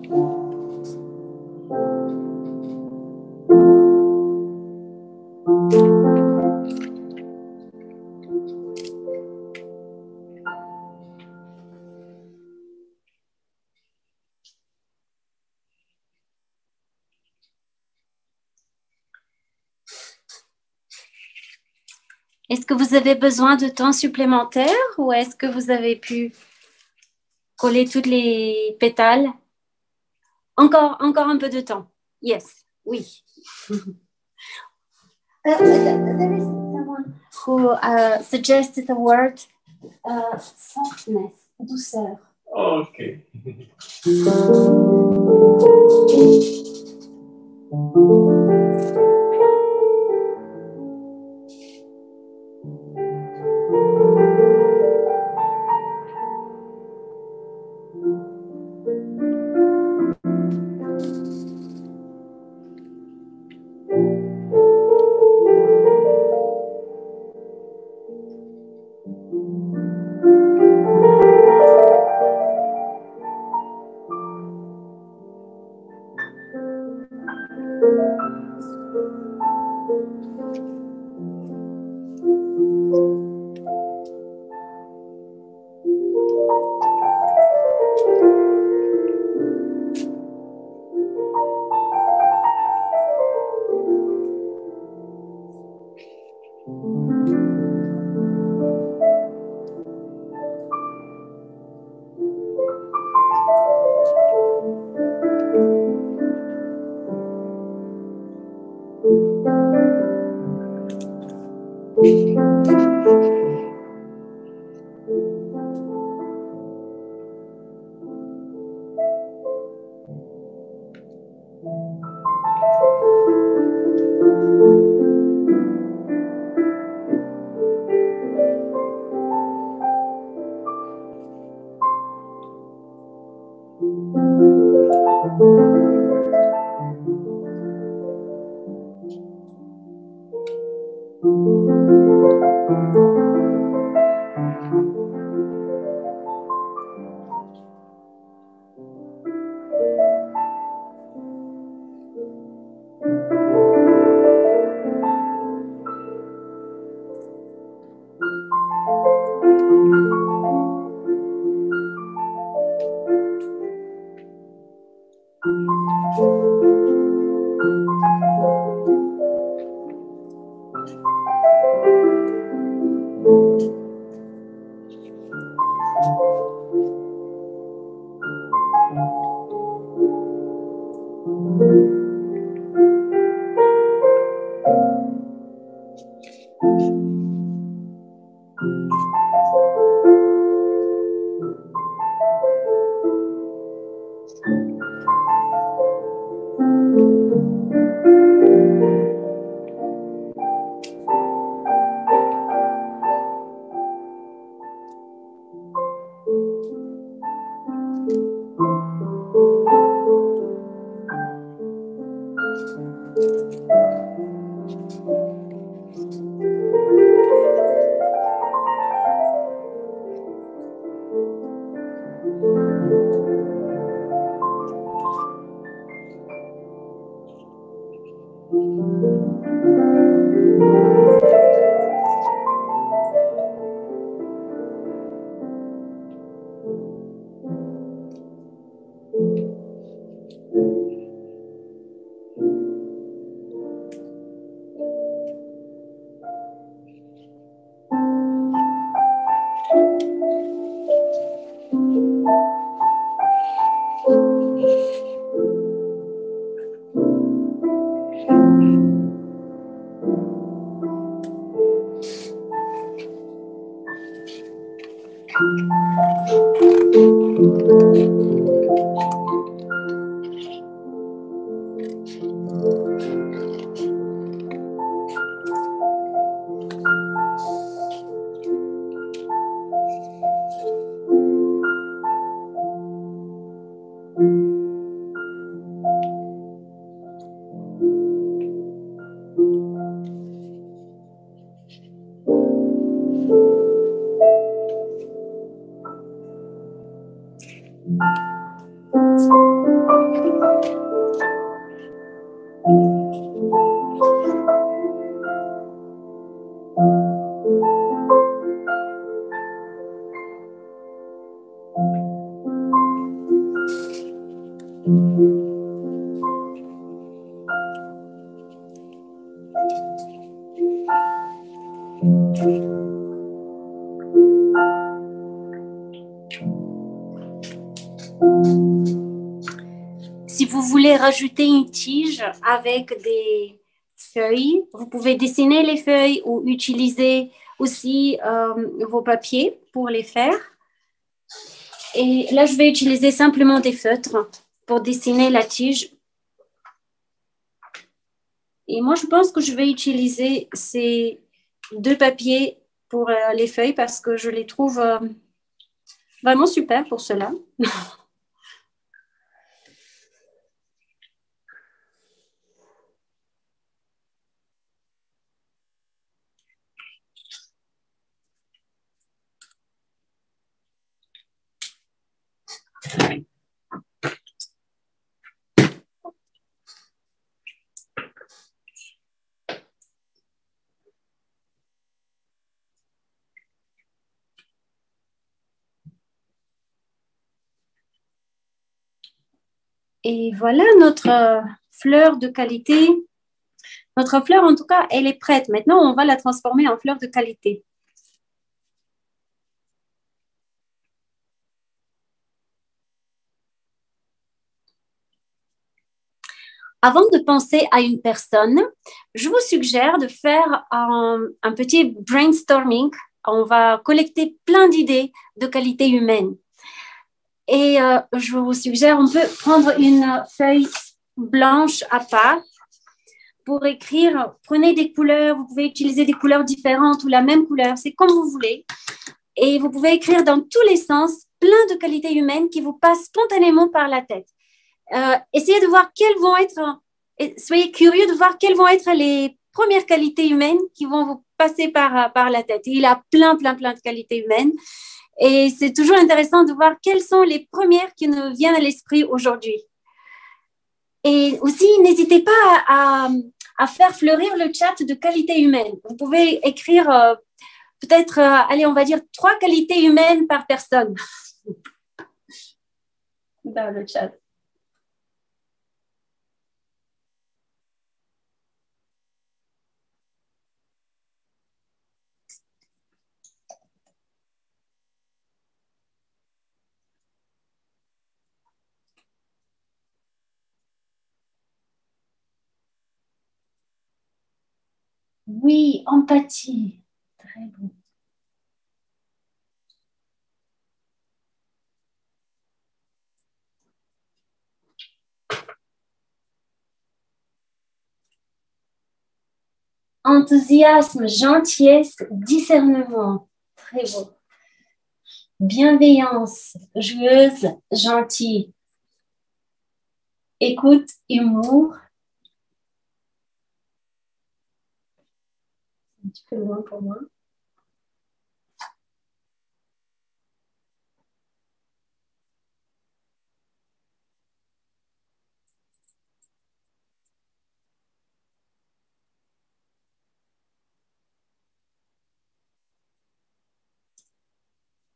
Est-ce que vous avez besoin de temps supplémentaire ou est-ce que vous avez pu coller toutes les pétales? Encore un peu de temps. Yes, oui. There is someone who suggested the word softness, douceur. Okay. Si vous voulez rajouter une tige avec des feuilles, vous pouvez dessiner les feuilles ou utiliser aussi vos papiers pour les faire. Et là, je vais utiliser simplement des feutres pour dessiner la tige. Et moi, je pense que je vais utiliser ces deux papiers pour les feuilles parce que je les trouve vraiment super pour cela. Et voilà notre fleur de qualité. Notre fleur, en tout cas, elle est prête. Maintenant, on va la transformer en fleur de qualité. Avant de penser à une personne, je vous suggère de faire un petit brainstorming. On va collecter plein d'idées de qualité humaine. Et je vous suggère, on peut prendre une feuille blanche à part pour écrire. Prenez des couleurs, vous pouvez utiliser des couleurs différentes ou la même couleur, c'est comme vous voulez. Et vous pouvez écrire dans tous les sens plein de qualités humaines qui vous passent spontanément par la tête. Essayez de voir quelles vont être, soyez curieux de voir quelles vont être les premières qualités humaines qui vont vous passer par la tête. Et il a plein de qualités humaines. Et c'est toujours intéressant de voir quelles sont les premières qui nous viennent à l'esprit aujourd'hui. Et aussi, n'hésitez pas à faire fleurir le chat de qualité humaine. Vous pouvez écrire peut-être, allez, on va dire 3 qualités humaines par personne dans le chat. Oui, empathie. Très bon. Enthousiasme, gentillesse, discernement. Très beau. Bienveillance, joueuse, gentille. Écoute, humour. Un petit peu loin pour moi.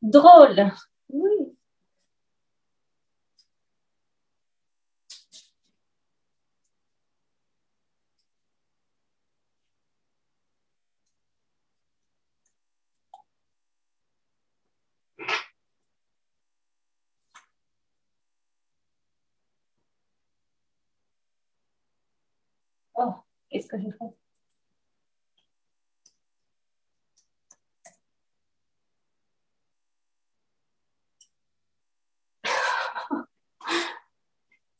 Drôle. Oui. Oh, qu'est-ce que j'ai fait?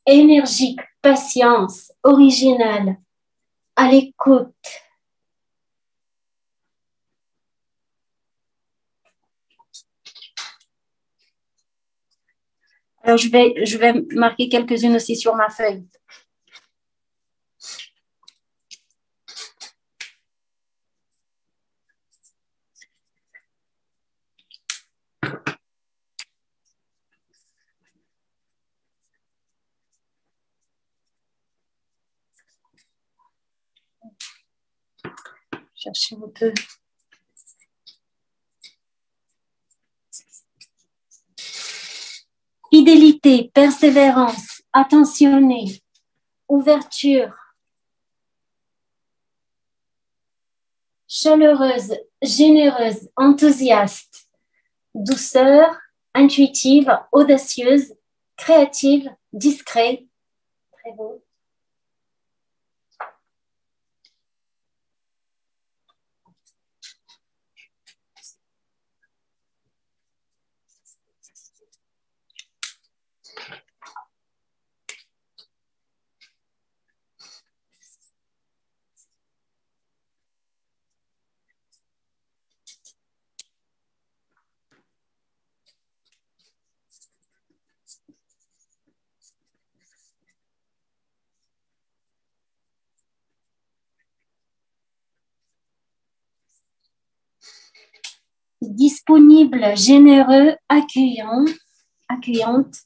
Énergique, patience, original, à l'écoute. Alors, je vais marquer quelques-unes aussi sur ma feuille. Chercher un peu. Fidélité, persévérance, attentionné, ouverture, chaleureuse, généreuse, enthousiaste, douceur, intuitive, audacieuse, créative, discret. Très beau. Disponible, généreux, accueillant, accueillante.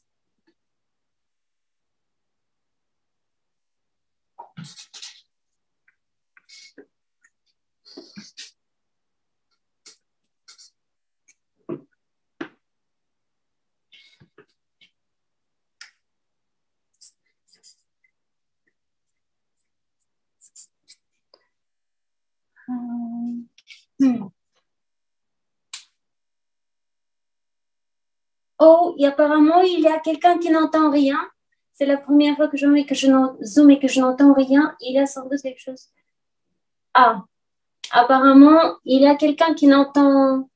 Oh, et apparemment, il y a quelqu'un qui n'entend rien. C'est la première fois que je zoome et que je n'entends rien. Il y a sans doute quelque chose. Ah, apparemment, il y a quelqu'un qui n'entend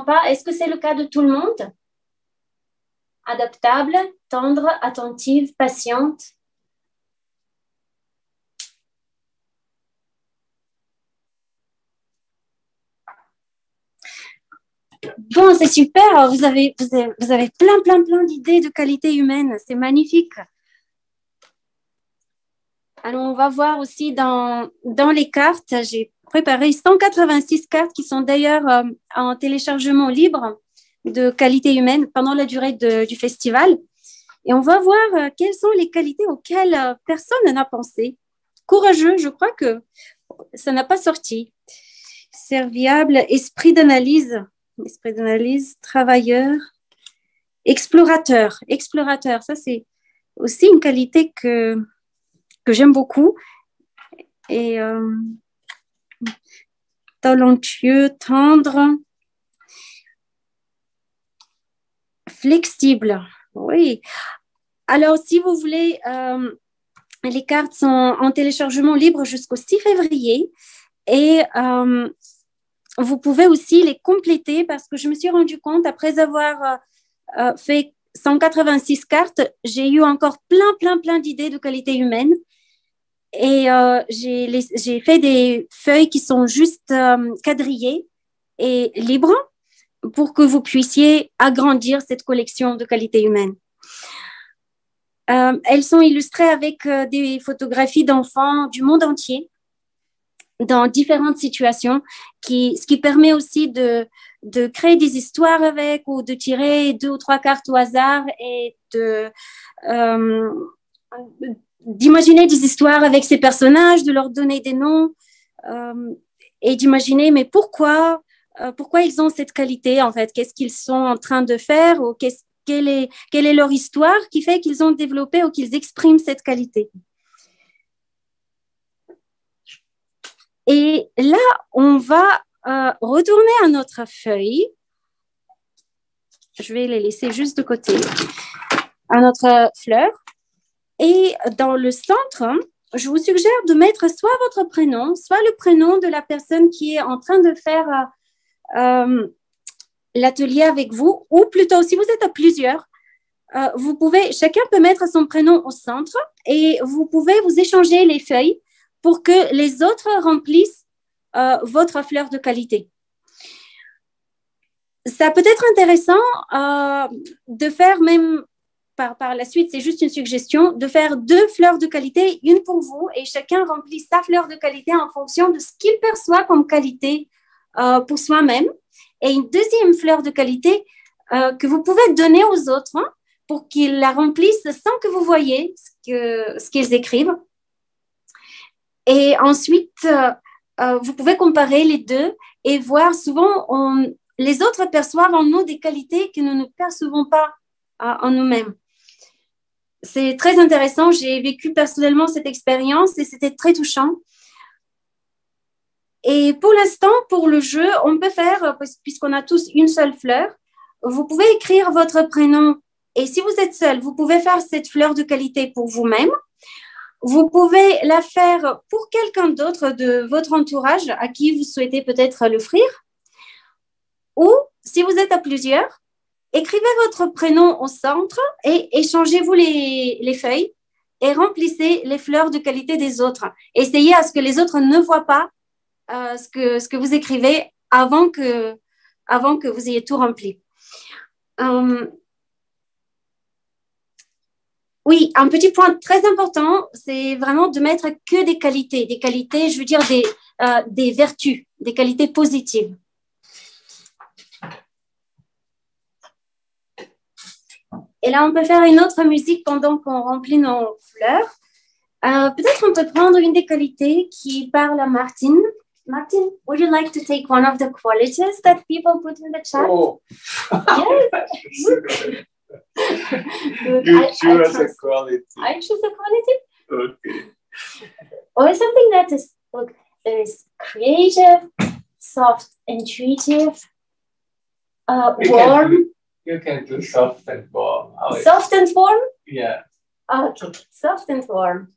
pas. Est-ce que c'est le cas de tout le monde? Adaptable, tendre, attentive, patiente. Bon, c'est super. Vous avez plein d'idées de qualité humaine. C'est magnifique. Alors, on va voir aussi dans les cartes. J'ai préparé 186 cartes qui sont d'ailleurs en téléchargement libre de qualité humaine pendant la durée du festival. Et on va voir quelles sont les qualités auxquelles personne n'a pensé. Courageux, je crois que ça n'a pas sorti. Serviable, esprit d'analyse, travailleur, explorateur, ça c'est aussi une qualité que j'aime beaucoup. Et talentueux, tendre, flexible, oui. Alors, si vous voulez, les cartes sont en téléchargement libre jusqu'au 6 février et vous pouvez aussi les compléter parce que je me suis rendu compte, après avoir fait 186 cartes, j'ai eu encore plein d'idées de qualité humaine. Et j'ai fait des feuilles qui sont juste quadrillées et libres pour que vous puissiez agrandir cette collection de qualité humaine. Elles sont illustrées avec des photographies d'enfants du monde entier dans différentes situations, ce qui permet aussi de créer des histoires avec ou de tirer 2 ou 3 cartes au hasard et d'imaginer des histoires avec ces personnages, de leur donner des noms et d'imaginer mais pourquoi pourquoi ils ont cette qualité, en fait, qu'est-ce qu'ils sont en train de faire ou quelle est leur histoire qui fait qu'ils ont développé ou qu'ils expriment cette qualité. Et là, on va retourner à notre feuille. Je vais les laisser juste de côté, à notre fleur. Et dans le centre, je vous suggère de mettre soit votre prénom, soit le prénom de la personne qui est en train de faire l'atelier avec vous, ou plutôt, si vous êtes à plusieurs, chacun peut mettre son prénom au centre et vous pouvez vous échanger les feuilles pour que les autres remplissent votre fleur de qualité. Ça peut être intéressant de faire même par la suite, c'est juste une suggestion, de faire 2 fleurs de qualité, une pour vous, et chacun remplit sa fleur de qualité en fonction de ce qu'il perçoit comme qualité pour soi-même. Et une deuxième fleur de qualité que vous pouvez donner aux autres pour qu'ils la remplissent sans que vous voyez ce qu'ils écrivent. Et ensuite, vous pouvez comparer les deux et voir souvent, les autres perçoivent en nous des qualités que nous ne percevons pas en nous-mêmes. C'est très intéressant. J'ai vécu personnellement cette expérience et c'était très touchant. Et pour l'instant, pour le jeu, on peut faire, puisqu'on a tous une seule fleur, vous pouvez écrire votre prénom. Et si vous êtes seul, vous pouvez faire cette fleur de qualité pour vous-même. Vous pouvez la faire pour quelqu'un d'autre de votre entourage à qui vous souhaitez peut-être l'offrir. Ou si vous êtes à plusieurs, écrivez votre prénom au centre et échangez-vous les feuilles et remplissez les fleurs de qualité des autres. Essayez à ce que les autres ne voient pas ce que vous écrivez avant que vous ayez tout rempli. Oui, un petit point très important, c'est vraiment de mettre que des qualités, je veux dire des vertus, des qualités positives. Et là, on peut faire une autre musique pendant qu'on remplit nos fleurs. Peut-être on peut prendre une des qualités qui parle à Martin. Martin, would you like to take one of the qualities that people put in the chat? Oh. Yes. You choose a quality. I choose a quality. Okay. Or something that is, look, there is creative, soft, intuitive, warm. You can do soft and warm. Soft and warm? Yeah. Okay, soft and warm.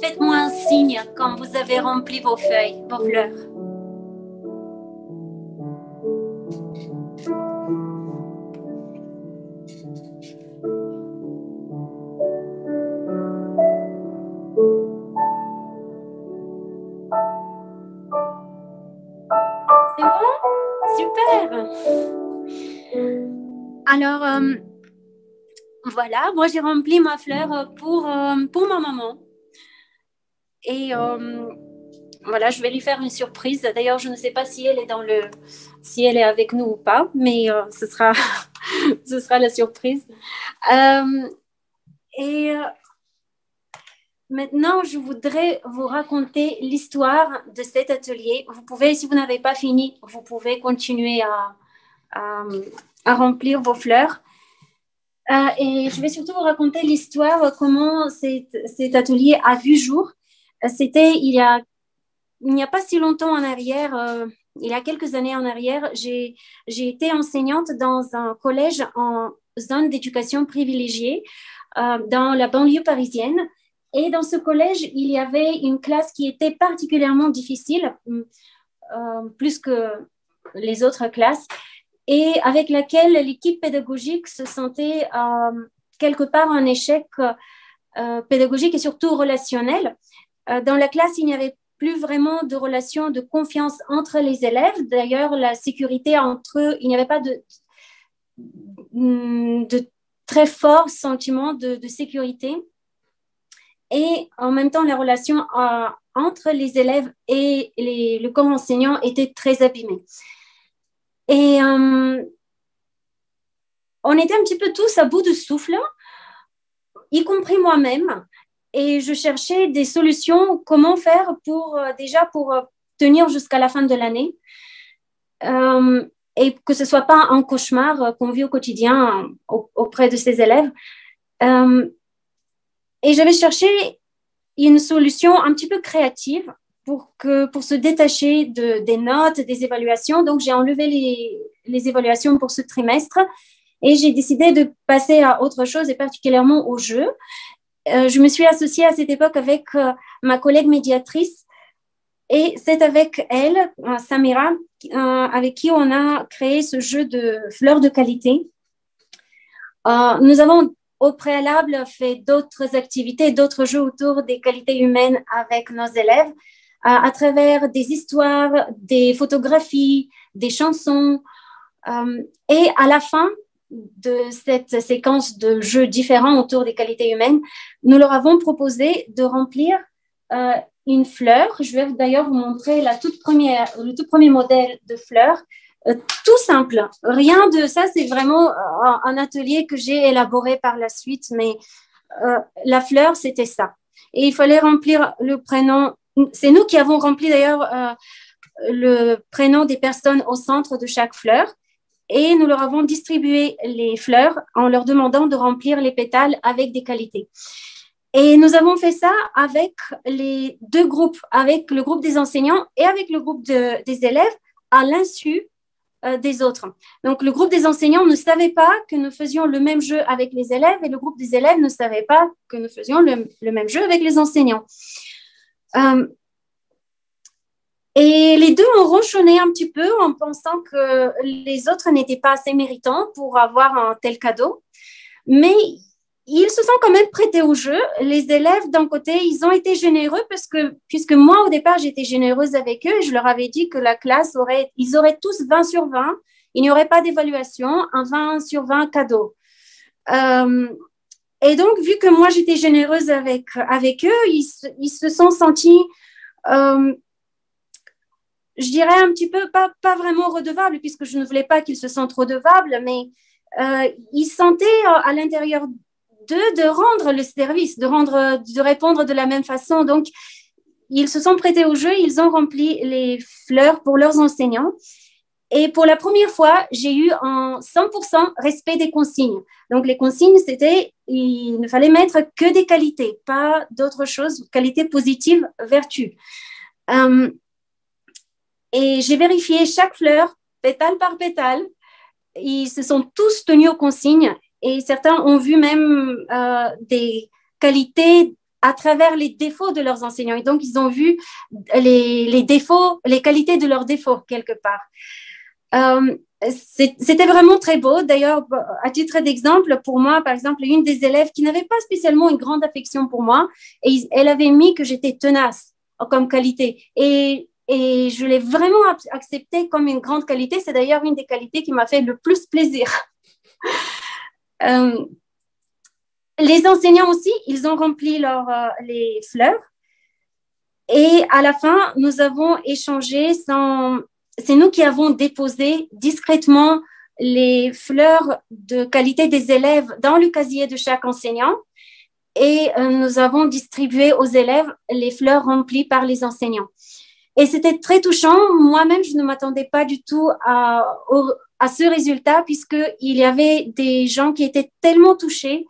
Faites-moi un signe quand vous avez rempli vos feuilles, vos fleurs. C'est bon? Super! Alors, voilà, moi j'ai rempli ma fleur pour ma maman. Et voilà, je vais lui faire une surprise. D'ailleurs, je ne sais pas si elle est si elle est avec nous ou pas, mais ce sera la surprise. Maintenant, je voudrais vous raconter l'histoire de cet atelier. Vous pouvez, si vous n'avez pas fini, vous pouvez continuer à remplir vos fleurs. Et je vais surtout vous raconter l'histoire, comment cet atelier a vu jour. C'était il n'y a pas si longtemps en arrière, il y a quelques années en arrière, j'ai été enseignante dans un collège en zone d'éducation privilégiée dans la banlieue parisienne. Et dans ce collège, il y avait une classe qui était particulièrement difficile, plus que les autres classes, et avec laquelle l'équipe pédagogique se sentait quelque part en échec pédagogique et surtout relationnel. Dans la classe, il n'y avait plus vraiment de relation de confiance entre les élèves. D'ailleurs, la sécurité entre eux, il n'y avait pas de très fort sentiment de sécurité. Et en même temps, la relation entre les élèves et le corps enseignant était très abîmée. Et on était un petit peu tous à bout de souffle, y compris moi-même. Et je cherchais des solutions, comment faire pour tenir jusqu'à la fin de l'année et que ce ne soit pas un cauchemar qu'on vit au quotidien auprès de ces élèves. Et j'avais cherché une solution un petit peu créative pour se détacher des notes, des évaluations. Donc, j'ai enlevé les évaluations pour ce trimestre et j'ai décidé de passer à autre chose et particulièrement au jeu. Je me suis associée à cette époque avec ma collègue médiatrice et c'est avec elle, Samira, avec qui on a créé ce jeu de fleurs de qualité. Nous avons au préalable fait d'autres activités, d'autres jeux autour des qualités humaines avec nos élèves à travers des histoires, des photographies, des chansons. Et à la fin de cette séquence de jeux différents autour des qualités humaines, nous leur avons proposé de remplir une fleur. Je vais d'ailleurs vous montrer le tout premier modèle de fleur. Tout simple, rien de ça, c'est vraiment un atelier que j'ai élaboré par la suite, mais la fleur, c'était ça. Et il fallait remplir le prénom. C'est nous qui avons rempli d'ailleurs le prénom des personnes au centre de chaque fleur. Et nous leur avons distribué les fleurs en leur demandant de remplir les pétales avec des qualités. Et nous avons fait ça avec les deux groupes, avec le groupe des enseignants et avec le groupe des élèves, à l'insu des autres. Donc, le groupe des enseignants ne savait pas que nous faisions le même jeu avec les élèves et le groupe des élèves ne savait pas que nous faisions le même jeu avec les enseignants. Et les deux ont ronchonné un petit peu en pensant que les autres n'étaient pas assez méritants pour avoir un tel cadeau. Mais ils se sont quand même prêtés au jeu. Les élèves, d'un côté, ils ont été généreux puisque moi, au départ, j'étais généreuse avec eux et je leur avais dit que la classe ils auraient tous 20 sur 20. Il n'y aurait pas d'évaluation, un 20 sur 20 cadeau. Et donc, vu que moi, j'étais généreuse avec eux, ils se sont sentis... je dirais un petit peu, pas vraiment redevables, puisque je ne voulais pas qu'ils se sentent redevables, mais ils sentaient à l'intérieur d'eux de rendre le service, de répondre de la même façon. Donc, ils se sont prêtés au jeu, ils ont rempli les fleurs pour leurs enseignants. Et pour la première fois, j'ai eu un 100% respect des consignes. Donc, les consignes, c'était, il ne fallait mettre que des qualités, pas d'autres choses, qualités positives, vertus. Et j'ai vérifié chaque fleur, pétale par pétale. Ils se sont tous tenus aux consignes et certains ont vu même des qualités à travers les défauts de leurs enseignants. Et donc, ils ont vu les défauts, les qualités de leurs défauts quelque part. C'était vraiment très beau. D'ailleurs, à titre d'exemple, pour moi, par exemple, une des élèves qui n'avait pas spécialement une grande affection pour moi, et elle avait mis que j'étais tenace comme qualité. Et je l'ai vraiment accepté comme une grande qualité. C'est d'ailleurs une des qualités qui m'a fait le plus plaisir. Les enseignants aussi, ils ont rempli les fleurs. Et à la fin, nous avons échangé c'est nous qui avons déposé discrètement les fleurs de qualité des élèves dans le casier de chaque enseignant et nous avons distribué aux élèves les fleurs remplies par les enseignants. Et c'était très touchant. Moi-même, je ne m'attendais pas du tout à ce résultat puisqu'il y avait des gens qui étaient tellement touchés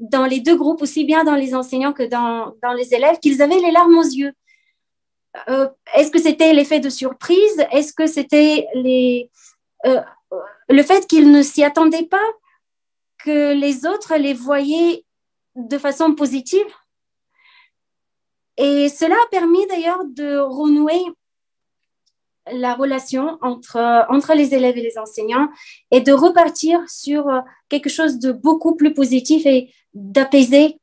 dans les deux groupes, aussi bien dans les enseignants que dans les élèves, qu'ils avaient les larmes aux yeux. Est-ce que c'était l'effet de surprise? Est-ce que c'était le fait qu'ils ne s'y attendaient pas, que les autres les voyaient de façon positive? Et cela a permis d'ailleurs de renouer la relation entre les élèves et les enseignants et de repartir sur quelque chose de beaucoup plus positif et d'apaiser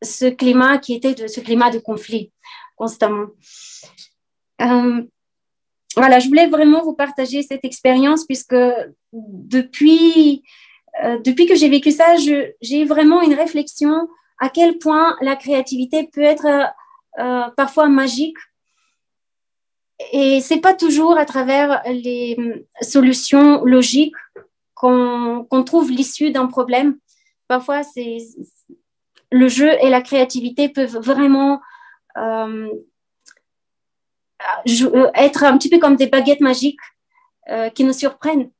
ce climat qui était ce climat de conflit constamment. Voilà, je voulais vraiment vous partager cette expérience puisque depuis que j'ai vécu ça, j'ai vraiment une réflexion à quel point la créativité peut être parfois magique. Et c'est pas toujours à travers les solutions logiques qu'on trouve l'issue d'un problème. Parfois, le jeu et la créativité peuvent vraiment être un petit peu comme des baguettes magiques qui nous surprennent.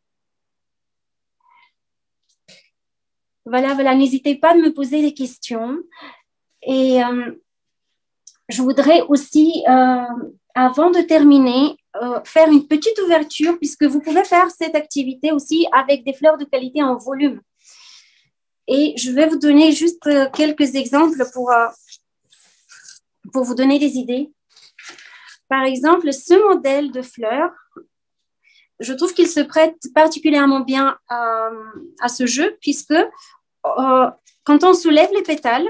Voilà, n'hésitez pas à me poser des questions. Et je voudrais aussi, avant de terminer, faire une petite ouverture puisque vous pouvez faire cette activité aussi avec des fleurs de qualité en volume. Et je vais vous donner juste quelques exemples pour vous donner des idées. Par exemple, ce modèle de fleurs, je trouve qu'il se prête particulièrement bien à ce jeu puisque quand on soulève les pétales,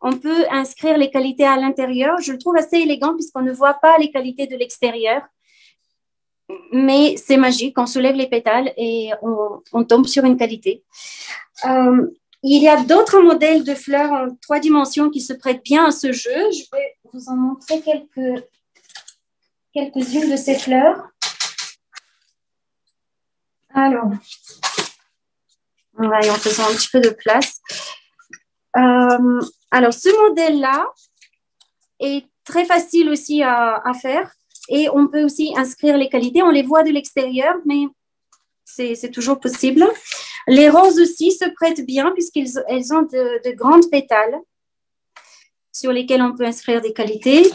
on peut inscrire les qualités à l'intérieur. Je le trouve assez élégant puisqu'on ne voit pas les qualités de l'extérieur. Mais c'est magique, on soulève les pétales et on tombe sur une qualité. Il y a d'autres modèles de fleurs en 3 dimensions qui se prêtent bien à ce jeu. Je vais vous en montrer quelques-unes de ces fleurs. Alors, en faisant un petit peu de place. Alors, ce modèle-là est très facile aussi à faire et on peut aussi inscrire les qualités. On les voit de l'extérieur, mais c'est toujours possible. Les roses aussi se prêtent bien puisqu'elles ont de grandes pétales sur lesquels on peut inscrire des qualités.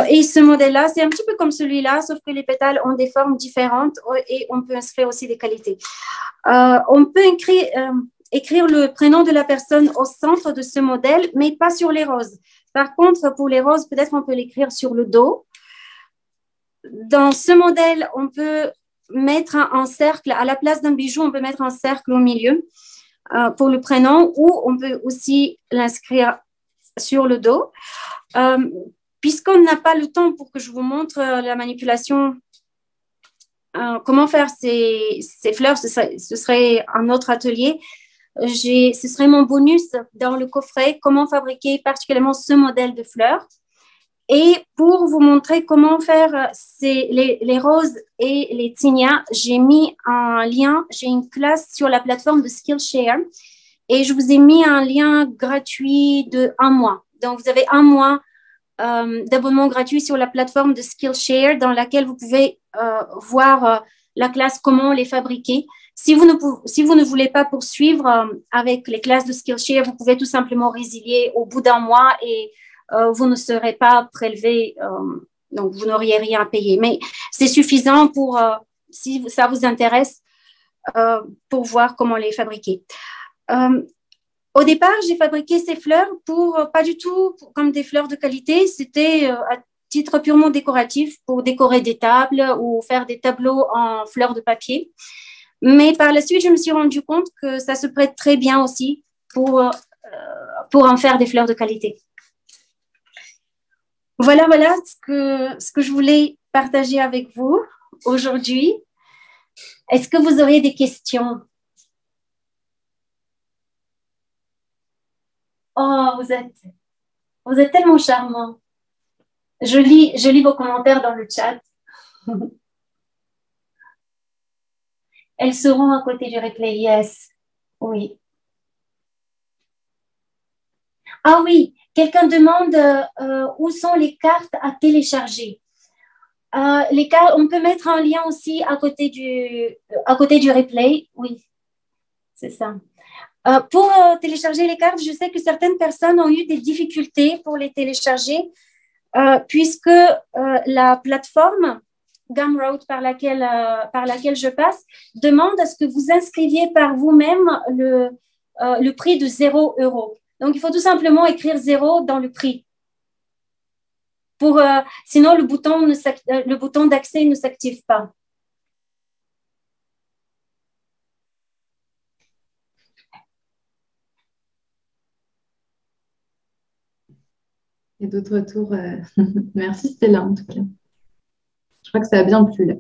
Et ce modèle-là, c'est un petit peu comme celui-là, sauf que les pétales ont des formes différentes et on peut inscrire aussi des qualités. On peut écrire le prénom de la personne au centre de ce modèle, mais pas sur les roses. Par contre, pour les roses, peut-être on peut l'écrire sur le dos. Dans ce modèle, on peut mettre un cercle, à la place d'un bijou, on peut mettre un cercle au milieu pour le prénom, ou on peut aussi l'inscrire sur le dos. Puisqu'on n'a pas le temps pour que je vous montre la manipulation, comment faire ces fleurs, ce serait un autre atelier. Ce serait mon bonus dans le coffret, comment fabriquer particulièrement ce modèle de fleurs. Et pour vous montrer comment faire les roses et les zinnias, j'ai mis un lien, j'ai une classe sur la plateforme de Skillshare et je vous ai mis un lien gratuit de 1 mois. Donc, vous avez 1 mois d'abonnement gratuit sur la plateforme de Skillshare dans laquelle vous pouvez voir la classe comment les fabriquer. Si vous ne voulez pas poursuivre avec les classes de Skillshare, vous pouvez tout simplement résilier au bout d'un mois et vous ne serez pas prélevé, donc vous n'auriez rien à payer. Mais c'est suffisant pour, si ça vous intéresse, pour voir comment les fabriquer. Au départ, j'ai fabriqué ces fleurs pas du tout comme des fleurs de qualité. C'était à titre purement décoratif pour décorer des tables ou faire des tableaux en fleurs de papier. Mais par la suite, je me suis rendu compte que ça se prête très bien aussi pour en faire des fleurs de qualité. Voilà ce que je voulais partager avec vous aujourd'hui. Est-ce que vous auriez des questions? Oh, vous êtes tellement charmants. Je lis vos commentaires dans le chat. Elles seront à côté du replay, yes. Oui. Ah oui, quelqu'un demande où sont les cartes à télécharger. On peut mettre un lien aussi à côté du replay. Oui, c'est ça. Pour télécharger les cartes, je sais que certaines personnes ont eu des difficultés pour les télécharger puisque la plateforme Gumroad par laquelle je passe demande à ce que vous inscriviez par vous-même le prix de 0 €. Donc, il faut tout simplement écrire 0 dans le prix. Sinon, le bouton d'accès ne s'active pas. Et d'autres retours. Merci Stella en tout cas. Je crois que ça a bien plu là.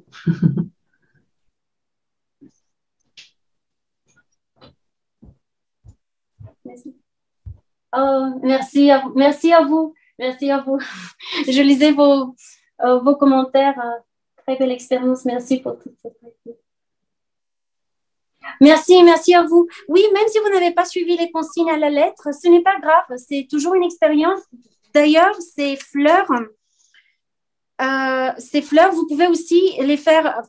Merci. Oh, merci à vous. Merci à vous. Je lisais vos commentaires. Très belle expérience. Merci pour tout ça. Merci à vous. Oui, même si vous n'avez pas suivi les consignes à la lettre, ce n'est pas grave. C'est toujours une expérience. D'ailleurs, ces fleurs, vous pouvez aussi les faire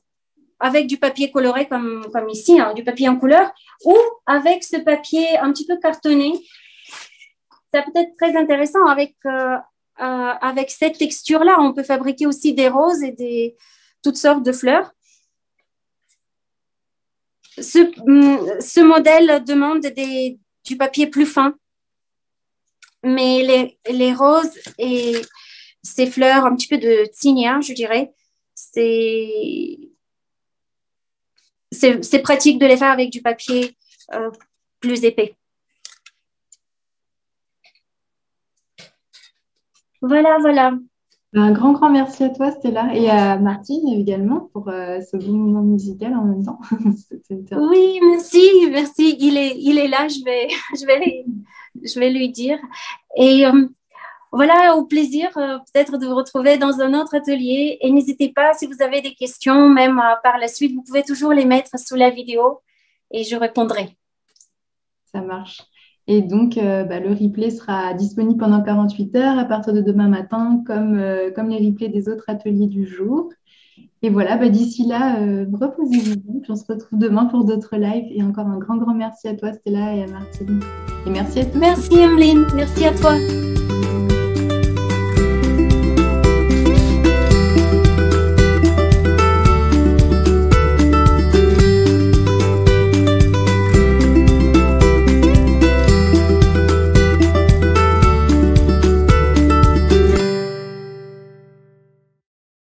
avec du papier coloré comme ici, hein, du papier en couleur, ou avec ce papier un petit peu cartonné. Ça peut être très intéressant avec cette texture-là. On peut fabriquer aussi des roses et toutes sortes de fleurs. Ce modèle demande du papier plus fin. Mais les roses et ces fleurs, un petit peu de tignain, je dirais, c'est pratique de les faire avec du papier plus épais. Voilà. Un grand merci à toi, Stella, et à Martine également pour ce bon moment musical en même temps. Oui, merci. Il est là, je vais lui dire. Et voilà, au plaisir peut-être de vous retrouver dans un autre atelier. Et n'hésitez pas, si vous avez des questions, même par la suite, vous pouvez toujours les mettre sous la vidéo et je répondrai. Ça marche. Et donc, le replay sera disponible pendant 48 heures à partir de demain matin, comme les replays des autres ateliers du jour. Et voilà, d'ici là, reposez-vous. Puis on se retrouve demain pour d'autres lives. Et encore un grand merci à toi, Stella, et à Martine. Et merci à tous. Merci, Emeline. Merci à toi.